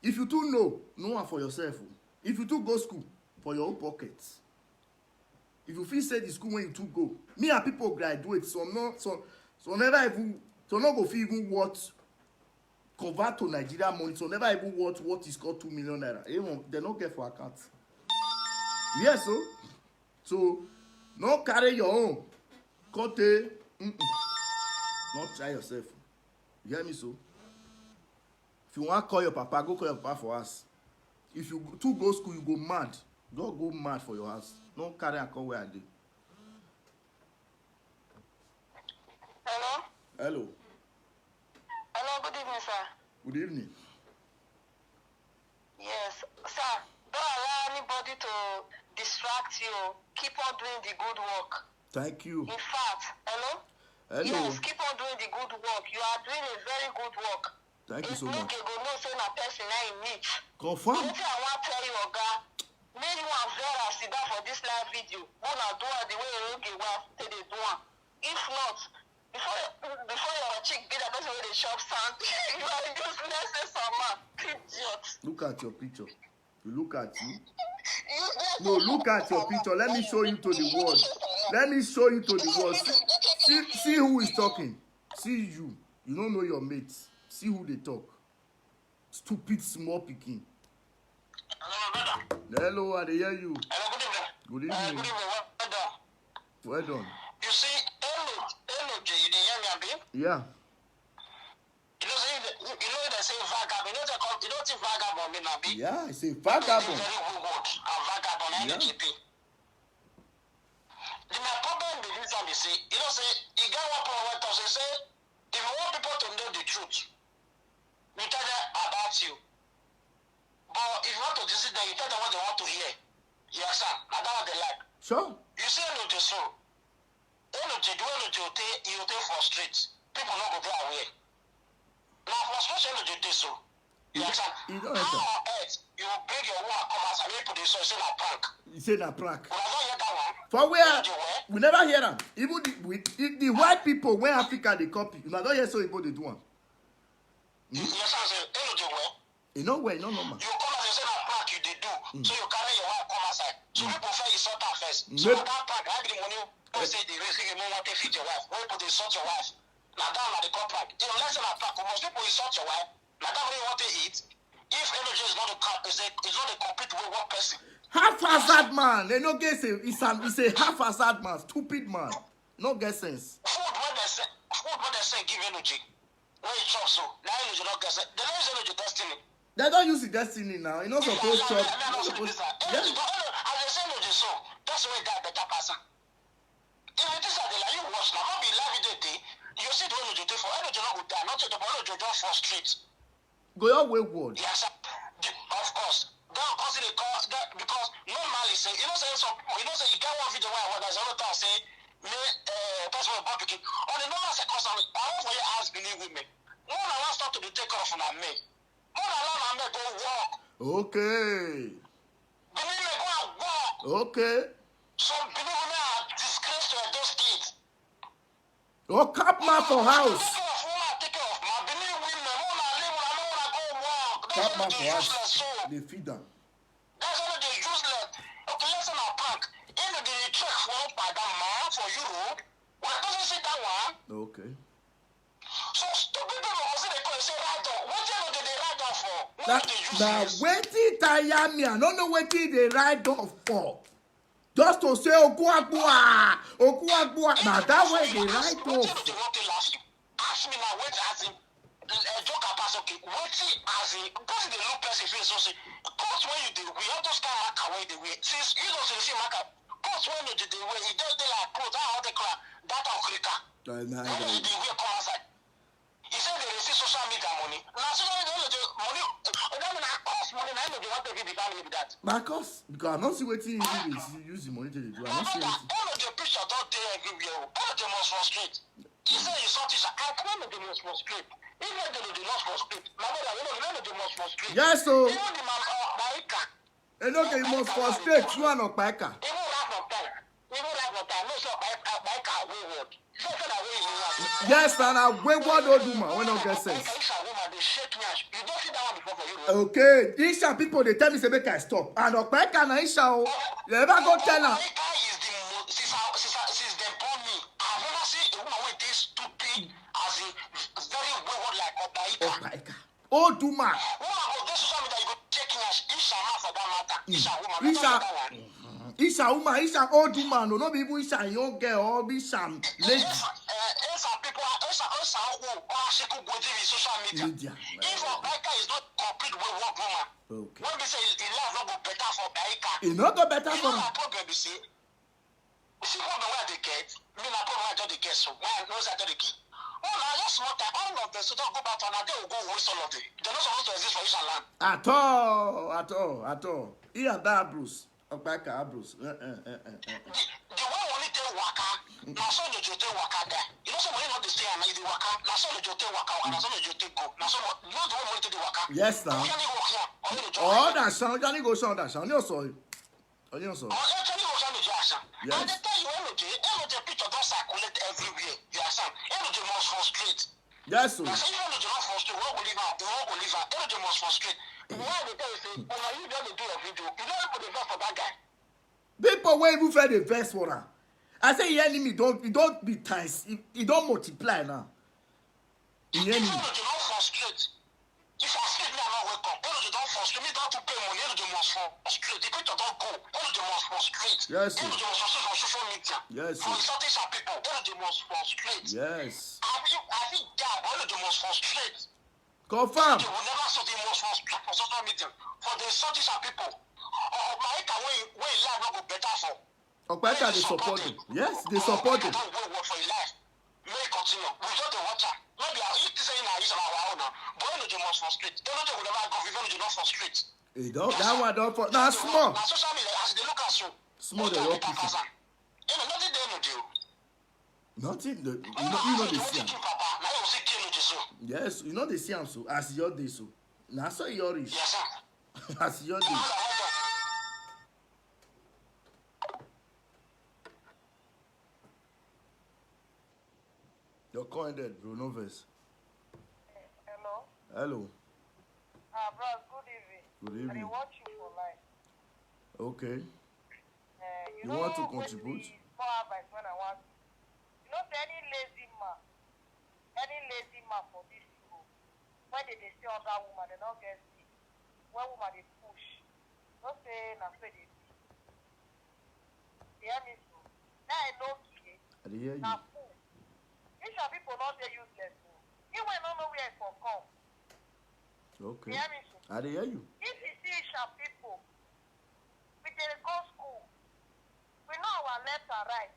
If you too know, no one for yourself. If you too go school, for your own pockets. If you feel say the school when you too go, me and people graduate, so never even, so not go feel even what convert to Nigeria money, so never even what is called 2 million naira. Even they don't get for account. Yes, so no carry your own. Kote, not try yourself. You hear me so? If you want to call your papa, go call your papa for us. If you too go school, you go mad. Don't go mad for your house. Don't carry a call where I did. Hello? Hello. Hello, good evening, sir. Good evening. Yes, sir. Don't allow anybody to distract you. Keep on doing the good work. Thank you. In fact, hello? Hello. Yes, keep on doing the good work. You are doing a very good work. Thank you so much. If no say na person na in need. Confirm. Wetin I wan tell you, Oga, make you and Vera sit down for this live video. Una do am the way Oge wa take dey do am. If not, before your chick be the person wey dey chop sand, you are useless as a man. Idiot. Look at your picture. You look at you. No, look at your picture. Let me show you to the world. Let me show you to the world. See who is talking. See you. You don't know your mates. See who they talk. Stupid small picking. Hello, brother. Hello, I hear you. Hello, good Good evening. evening. Good evening. Well done. Well done. You see, Enogi, you didn't hear me, Abi? Yeah. You know they say vagabond. You don't think vagabond mean, Abi? Yeah, I say It's a vagabond. very good word. And vagabond, Yeah. NGP. My problem with this one is, you know, say, you get one problem where they say, if you want people to know the truth, you tell them about you. But if you want to deceive them, you tell them what they want to hear. You understand? And that's what they like. Sure. You see Enogi so. Enogi, the way you take for streets, people not go there away. Now, frustration Enogi take so. You understand? You don't How understand. on earth you bring your woman come as and you put this so say na prank? You say na prank. But I don't hear that one. For where? Enogi where? We never hear them. Even the white people when Africa they copy. You don't hear so people they do one. You understand? Say Enogi where? You know where? No normal. You come as you say na prank you dey do. So you carry your wife come outside. So people first you sort her first. So Maybe- that prank, I give the money. Wey say the risk you want to feed your wife. Wey put insult your wife. Now that na the contract. You know, let's say na prank. Most people insult your wife. Now that way you want to eat. if energy is not a complete way one person. Half-hazard man. They no get say it's a half-hazard man, stupid man. No get sense. Food when they say give energy. When you chop so, now energy not get sense. They don't use energy destiny. They don't use the destiny now. You know supposed to. Yeah. As they say energy so, that's the way that better person. If it is that they like you watch now, not be live day, you see the energy for energy not good die, not to the energy just frustrate. Go your wayward. Yes, of course. Don't consider that because normally say, you know, say some, you know, say you get one video where there's another time say, me, person with barbecue. On the normal circumstance, I want for you ask believe with me. When I want start to be take off on me, when I allow my go walk. Okay. Believe me, go and walk. Okay. Some believe me are disgrace to those states. Oh, cap man for house. Take off. My believe women, when I live, when I know when I go walk. Cap man That's for the house. useless soul. They feed them. That's all the useless. Okay, let's say my park. In the check for Padama for Europe. When I doesn't see that one. Okay. So stupid people will say they go and say right on. What did they write off for? What Now, did they now use? waiting tire me. I don't know what they write off for. Just to say Okuagua. Now that way they write What off. did they want to last you? Ask me now, what as in joke pass okay. What as in because they look person face so say cause when you do we have those kind of marker where they wear. Since you don't see marker, cause when you do the way it does they like clothes, how they call that on clicker. When you do we come outside. He said they receive social media money. Now social media money that mean I cost money now they want to give the family with that. Because I don't see what he use the money to do. I don't see anything. All of the pictures don't there everywhere. All of them must frustrate. He said you saw teacher. I claim that they must frustrate. Even though they must frustrate. My brother, you know they must frustrate. Yes, so. Even the man Baika. And okay, you must frustrate you and Okpaika. Even lack of time. No sir Baika wayward. So that way you want. Yes, and I wayward old woman when I get sense. Baika woman they shake me. You don't see that one before for you. Okay, Isha people they tell me say make I stop. And Okpaika na Isha oh. You never go tell her. Baika is the most since they born me. I've never seen a woman with this stupid as a very wayward like Baika. Okpaika. Old woman. Woman go this social media you go check Isha man for that matter. Isha woman. Isha woman, Isha old woman, no be even Isha young girl or be Isha lady. Some people Isha who are shaking go to social media. If Baika is not complete with one woman. Okay. When we say the life not go better for Baika. It not go better for You know her. my problem be say. You see what the way they get. Me na problem I just get so. Why knows I just get. Oh, now just small time. All of them so don't go back to another. They will go waste all of them. They're not supposed to exist for Isha land. At all. He and that Bruce. Okpaika Bruce. The way only take waka, na so the jote waka guy. You know somebody not the stay and the waka, na so the jote waka, na so the jote go. Na so you know the way only take the waka. Yes, now. You can't walk here. Only the jote. Oh, that sound, Johnny go sound that sound. You saw it. Oh, you saw it. Oh, actually go sound the Jackson. Yes. And they tell you energy picture don't circulate everywhere. You understand? Energy must frustrate. Yes, sir. Now say you energy not frustrate, what will leave out? The what will leave out? Energy must frustrate. Why they tell you say, oh, now you don't do your video. You don't put the verse for that guy. People wey even fair the verse for her. I say the enemy don't be times. It don't multiply now. The If enemy. energy not frustrate, if I sleep me, I not wake up. Energy don't frustrate me. Don't to pay money. Energy must frustrate. The picture don't go. Energy must frustrate. Yes, sir. Energy must frustrate on social media. Yes, For sir. insulting some people, energy must frustrate. Yes. I think that energy must frustrate. Confirm. They will never say they must frustrate for social media. For the insulting some people. My way life not go better for. Okpaika they support him. Yes, they support him. Don't work for your life. May continue. We just the water. Maybe if this ain't now, it's our own now. But energy must frustrate. Energy will never go. If energy not frustrate. That one don't for now small. Now social media as they look at you. Small they don't pick it. Nothing they no do. Nothing. You know they see am. Papa, now you see kill you so. Yes, you know they see am so. As your day so. Na so your reach. Yes sir. As your day. Your call ended, bro. No verse. Hello? Hello. Bros, good evening. Good I evening. dey watch you for life. Okay. You You know want to wetin contribute? be small advice when I want. You know say any lazy man for this room, when they say other woman, they don't get sleep. when woman dey push, don't say na so dey be. You hear me so? Now I know okay. I dey hear you. Na fool. These are people not dey useless. You will not know where it for come. Okay. You hear me so? I dey hear you. If you see sharp people, we dey go school. We know our left and right.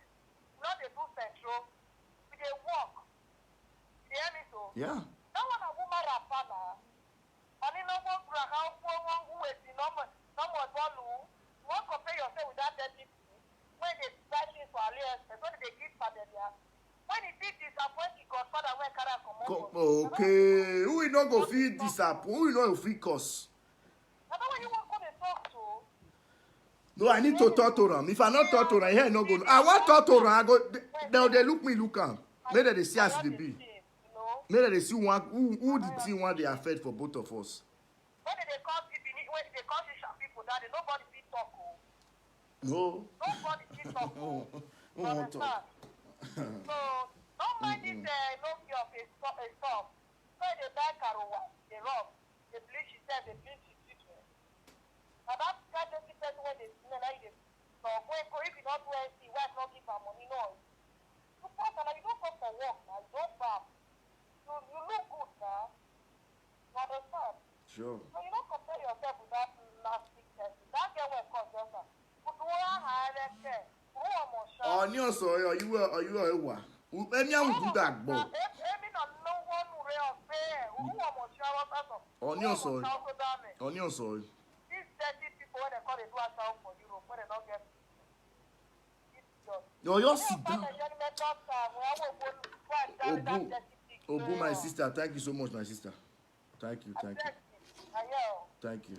We no dey do central. We dey work. You hear me so? Yeah. That one a woman rapper na. Oni no go brag how one who is the number bolu. You won't compare yourself with that dirty people. When they buy things for AliExpress, when they give for them, when he did disappoint the Godfather when carry come on. Okay. Who we not go feed disappoint? Who we not go feed cause? I know when you want to talk to. No, I need to talk to them. If I not talk to them, here no go. I want talk to them. I go. They look me look am. Maybe they see as they be. Maybe they see one who the thing one they affect for both of us. When they call people that nobody fit talk. No. Nobody fit talk. Who want talk? So don't mind this no fear of a stuff. So they buy carowa, they rub, they bleach itself, they bleach it different. And that kind of person when they smell like this. So when if you don't do anything, why not give her money? No. You pass and you don't come for work now, you don't bath. You look good now. You understand? Sure. So you don't compare yourself with that nasty person. That girl will cause yourself. But who are higher care? Who are more sharp? Onion soy, are you a wa? Any am good that bo. Onion soy. Onion soy. These dirty people when they call they do a sound for Europe when they don't get No, you sit down. Obu, my sister, thank you so much, my sister. Thank you. Thank you.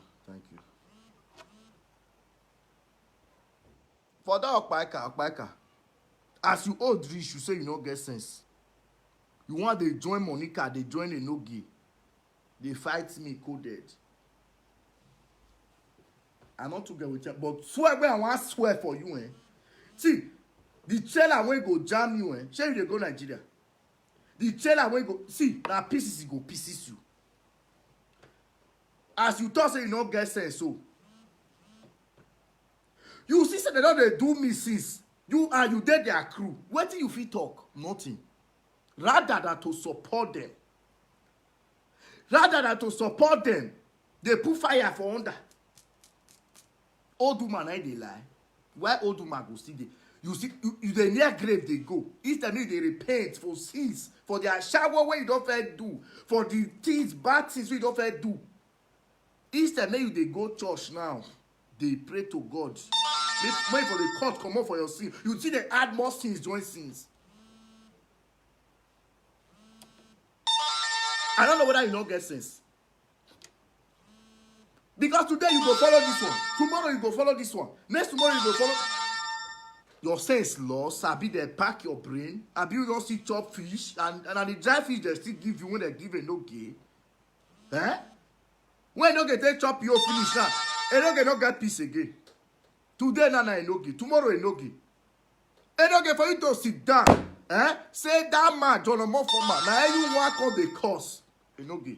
For that Okpaika, as you old rich, you say you don't get sense. You want they join Monica, they join the Nogi. They fight me coded. I'm not together with you, but swear where I want to swear for you, eh? See, the trailer when go jam you, eh? Share you they go Nigeria. The trailer when go see now pieces go pieces you. As you talk say you don't get sense, so you see say they don't do me since you did their crew. What do you feel talk? Nothing. Rather than to support them, they put fire for under. Old woman, I they lie. Why old woman go see they? You see, you the near grave they go. Instead they repent for sins, for their shower where you don't fair do, for the things, bad things you don't fair do. Instead you they go church now. They pray to God. They wait for the court come up for your sin. You see they add more sins, join sins. I don't know whether you don't get sense. Because today you go follow this one. Tomorrow you go follow this one. Next tomorrow you go follow. Your sense lost. Abi they pack your brain. Abi you don't see chop fish. And the dry fish they still give you when they give a no gay. Eh? When you get take chop your finish now. And don't get peace again. Today na no gay. Tomorrow no gay. And don't get for you to sit down. Eh? Say that man John Omo Forman. Now you want call the cause. No gay.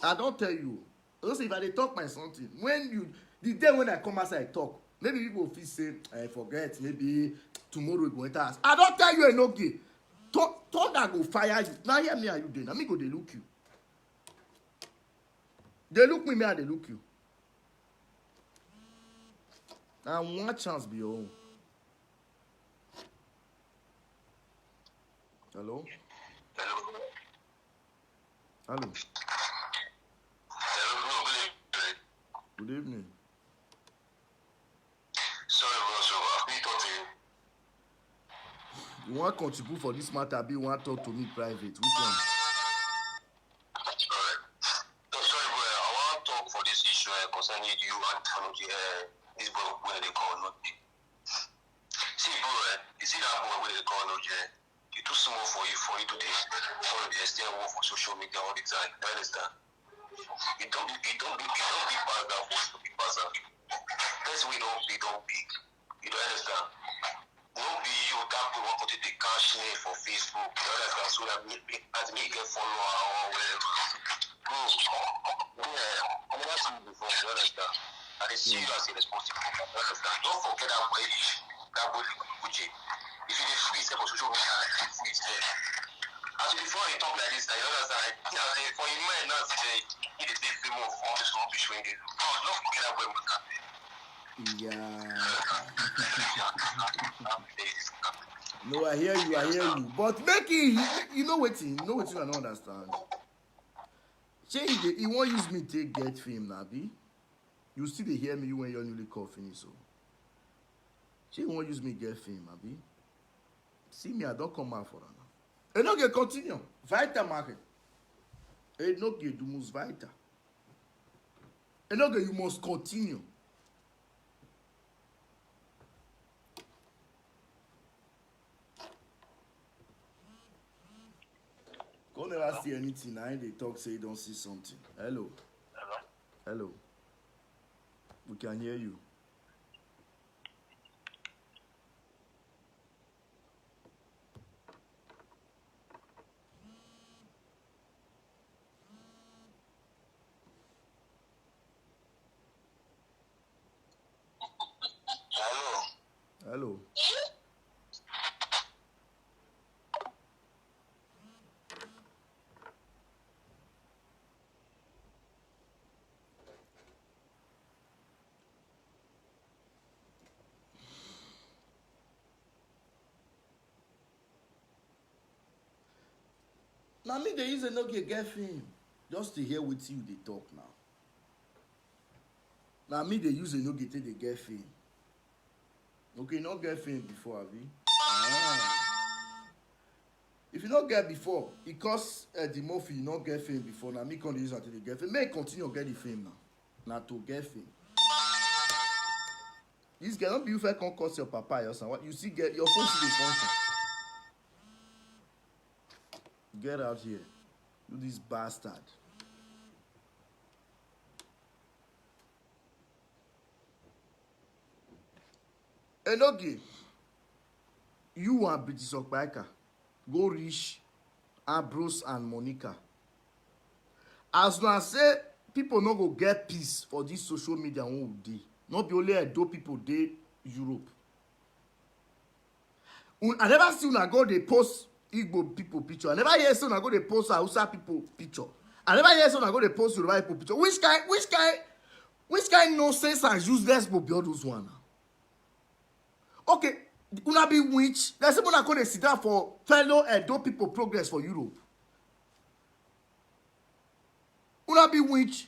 I don't tell you. Also, if I dey talk my something, the day when I come outside talk, maybe people feel say I forget. Maybe tomorrow we go enter house. I don't tell you no gay. Thunder go fire you. Now hear me and you dey. Now me go dey look you. They look me and they look you. And one chance be your own. Hello? Hello? Good evening. Sorry, bro. So, I've been talking. You want to contribute for this matter? Be want to talk to me private? Which one? Alright. No, sorry, bro. I want to talk for this issue concerning you and this boy when they call Noji. See, bro, you see that boy when they call Noji? You're too small for you to follow the extent work for social media all the time. You understand? You don't be past that for to be past that. That's why you don't big. You don't understand? Don't be you that we want to take the cash name for Facebook. You understand? So that as me get follower or whatever. Bro, I never seen you before, you understand? And they see you as a responsible woman, you understand? Don't forget that boyish, that boy Gucci. If you dey free, say for social media, free there. As before you talk like this, you understand? As for your mind now, say he dey take film of all this rubbish when they do. Don't forget that boy Gucci. Yeah. No, I hear you. But make it, you know what I don't understand. He won't use me to get fame, Nabi. You still dey hear me when you're newly coughing, so. He won't use me get fame, Nabi. See me, I don't come out for her now. And no get continue. Vita market. And no get do must vita. And no get you must continue. Go never see anything. Now they talk, say you don't see something. Hello. Hello. We can hear you. Hello. Now me they use a Nokia get film just to hear with you they talk now. Now me they use a Nokia till they get film. Okay, not get film before, Abi. If you not get before, it costs the more you not get film before. Now me can't use until they get film. May continue to get the film now. Now to get film. This girl don't be if I can't cost your papa or something. You see, get your phone to the function. Get out here. You this bastard. Enogi, you and British Okbaika go reach Ambrose and Monica. As long as say people no go get peace for this social media one day. Not be only Edo people dey Europe. I never see una go dey post Igbo people picture. I never hear say una go dey post Hausa people picture. I never hear say una go dey post Yoruba people picture. Which kind nonsense and useless go be all those one? Okay, una be which? Let's say una go dey sit down for fellow Edo people progress for Europe. Una be which?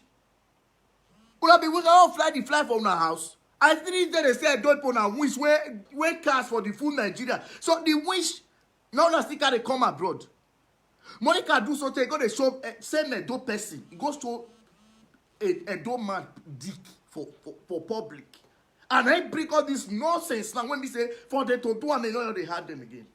Una be which? I don't fly the fly from una house. I think they say Edo people na wish where cars for the full Nigeria. So the wish now na still can they come abroad. Monica do something, go dey show same Edo person. He goes to a Edo man dick for public. And I bring all this nonsense now when we say for them to do and they know they had them again.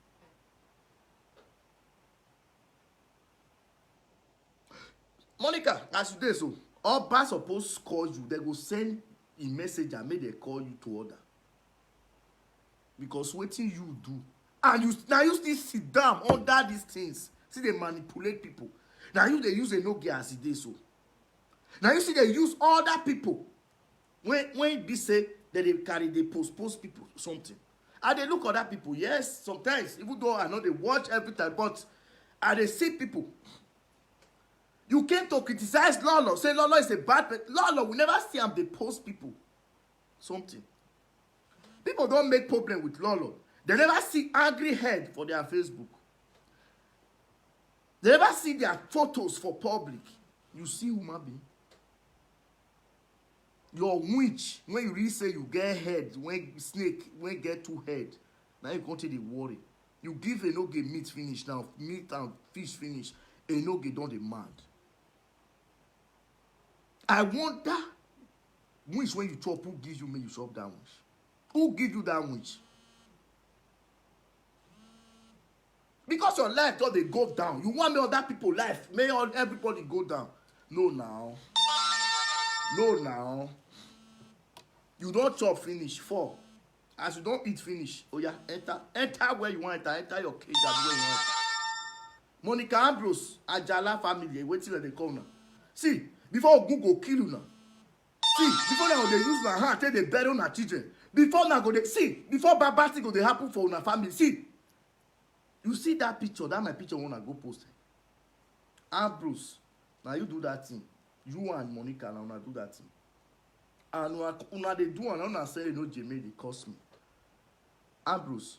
Monica, as you do so, all bars supposed to call you, they go send a message and make they call you to order. Because waiting you do. And you still sit down under these things. See, they manipulate people. Now you they use a Nokia as it is so. Now you see they use other people. When they say that they post people something. And they look at other people, yes, sometimes, even though I know they watch every time, but and they see people. You came to criticize Lolo, say Lolo is a bad person. Lolo, we never see him, they post people something. People don't make problem with Lolo. They never see angry head for their Facebook. They never see their photos for public. You see human being. Your witch, when you really say you get head, when snake, when get two head, now you come to the worry. You give a no get meat finish now, meat and fish finish, a no get don't demand. I wonder which when you chop, who gives you when you chop that wish? Who give you that wish? Because your life don't they go down. You want me other people life, may everybody go down. No now. No now. You don't chop finish. 4. As you don't eat finish. Oh yeah, enter where you want. Enter your cage where you want. Monica Ambrose, Ajala family, waiting at the corner. See, before ogun go kill una. See, before now they use una hand take dey bury una children. Before now go dey see, before bad thing go dey happen for una family. See, you see that picture, that my picture when I go post. Ambrose, now you do that thing. You and Monica now una do that thing. And una dey do and una say no Jimmy dey cost me. Ambrose,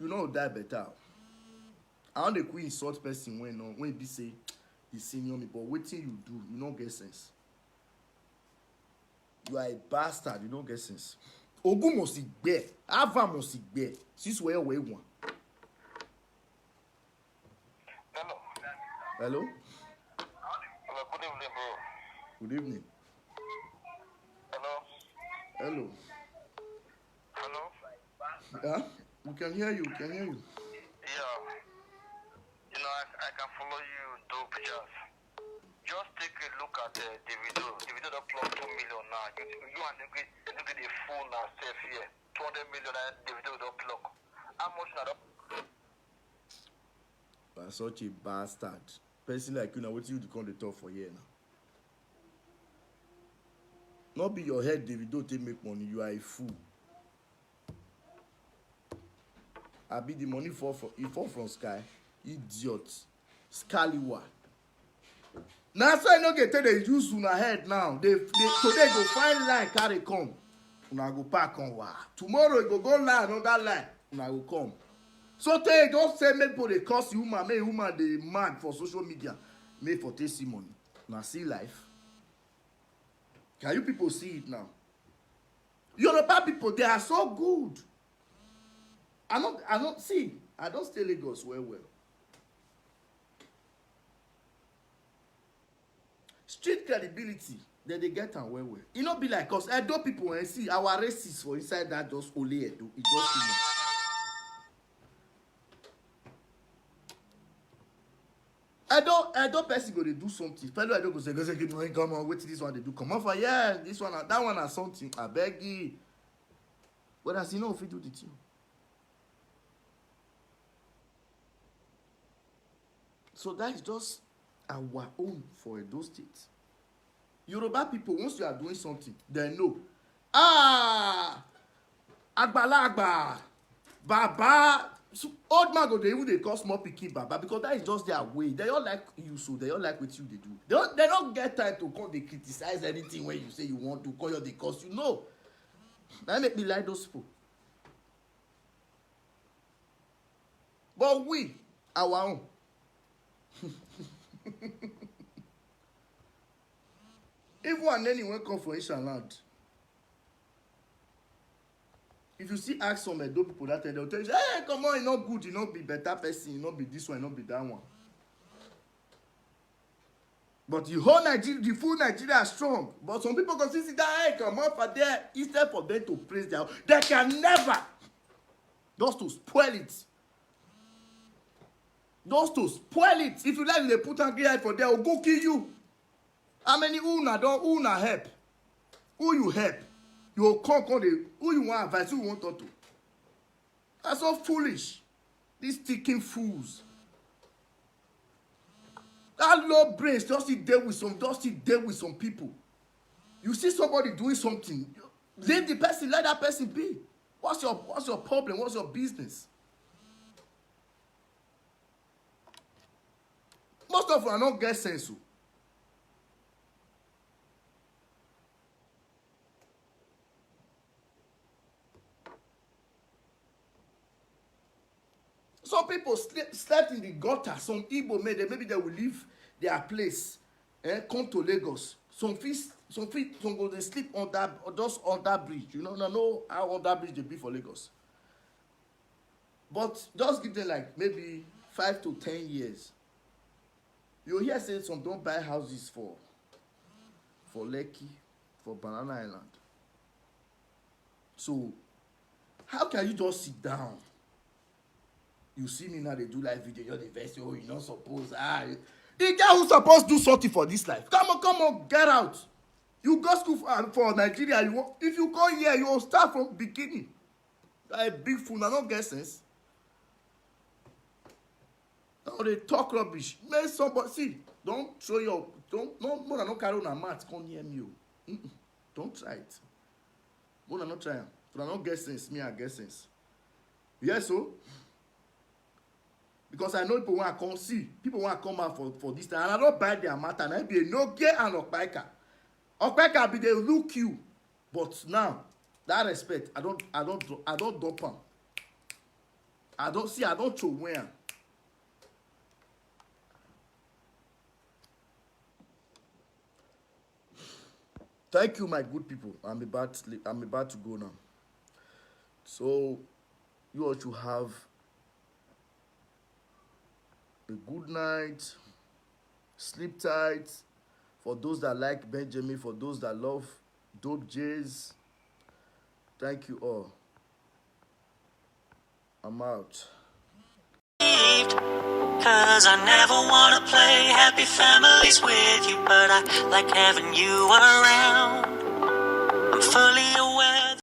you know die better. I want to quit insult person when be say he senior me, but wetin you do, you no get sense. You are a bastard, you don't get sense. Ogun must be Ava must be. Since where we want. Hello. Hello? Hello, good evening, bro. Good evening. Hello. Hello. Hello. Yeah? We can hear you, we can hear you. Yeah. You know, I can follow you do pictures. Just take a look at the video. The video that clock 2 million now. You and look at the phone now safe here. 200 million and the video that clock. How much now? You are such a bastard. Person like you now, what you do come to talk for here now? Not be your head, David, don't take make money. You are a fool. I be the money fall from sky. Idiot. Scallywag. Now so I no get tell they use una head now. They today go find line carry come. Una go pack on wa. Tomorrow you go line another line. Una go come. So tey don't say make people dey curse woman, make woman dey mad for social media. Make for take see money. Una see life. Can you people see it now? Yoruba people, they are so good. I don't see. I don't stay Lagos well. Street credibility, then they get am well. It not be like us. Edo people when see our racists for inside that just only Edo. It just too much. Edo person go dey do something. Fellow Edo go say come on, wait till this one they do. Come on for yeah, this one that one has something. I beg you. Whereas you know if you do the thing. So that is just our own for Edo State. Yoruba people, once you are doing something, they know. Agbalagba, Baba. So old man go they even they call small pikin Baba because that is just their way. They all like you, so they all like what you they do. They don't get time to come they criticize anything when you say you want to call your they cause you know. That make me like those people. But we, our own. If one anyone come from Asian land, if you see ask some Edo people that they'll tell you, hey, come on, you not good, you not be better person, you not be this one, you not be that one. But the whole Nigeria, the full Nigeria is strong. But some people can see that, hey, come on for there, instead for them to praise their, they can never, just to spoil it. Just to spoil it. If you like, they put a head for there, will go kill you. How many una help? Who you help? You will come, who you want advice, who you want talk to? That's so foolish. These thinking fools. That low brains just deal with some people. You see somebody doing something, leave the person, let that person be. What's your problem? What's your business? Most of them don't get sense. Some people slept in the gutter. Some Igbo maybe they will leave their place and come to Lagos. Some go they sleep on that bridge. You know how under bridge they be for Lagos. But just give them like maybe 5 to 10 years. You hear say some don't buy houses for Lekki, for Banana Island. So how can you just sit down? You see me now, they do live video, you're the best, you not supposed. The guy who's supposed to do something for this life. Come on, get out. You go school for Nigeria, if you come here, you will start from beginning. That a big fool, I don't get sense. Now they talk rubbish. Make somebody see. Don't throw don't no more than no carry on a mat come near me. Don't try it. More than not try am. If I don't get sense, me I get sense. Yes, so because I know people want to come see, people want to come out for this time, and I don't buy their matter. And I be a no get and Okpaika. Okpaika be they look you, but now that respect, I don't dump am. I don't throw away am. Thank you, my good people. I'm about to go now. So you all should have a good night. Sleep tight. For those that like Benjamin, for those that love Dope J's, thank you all. I'm out. Cause I never wanna play happy families with you, but I like having you around.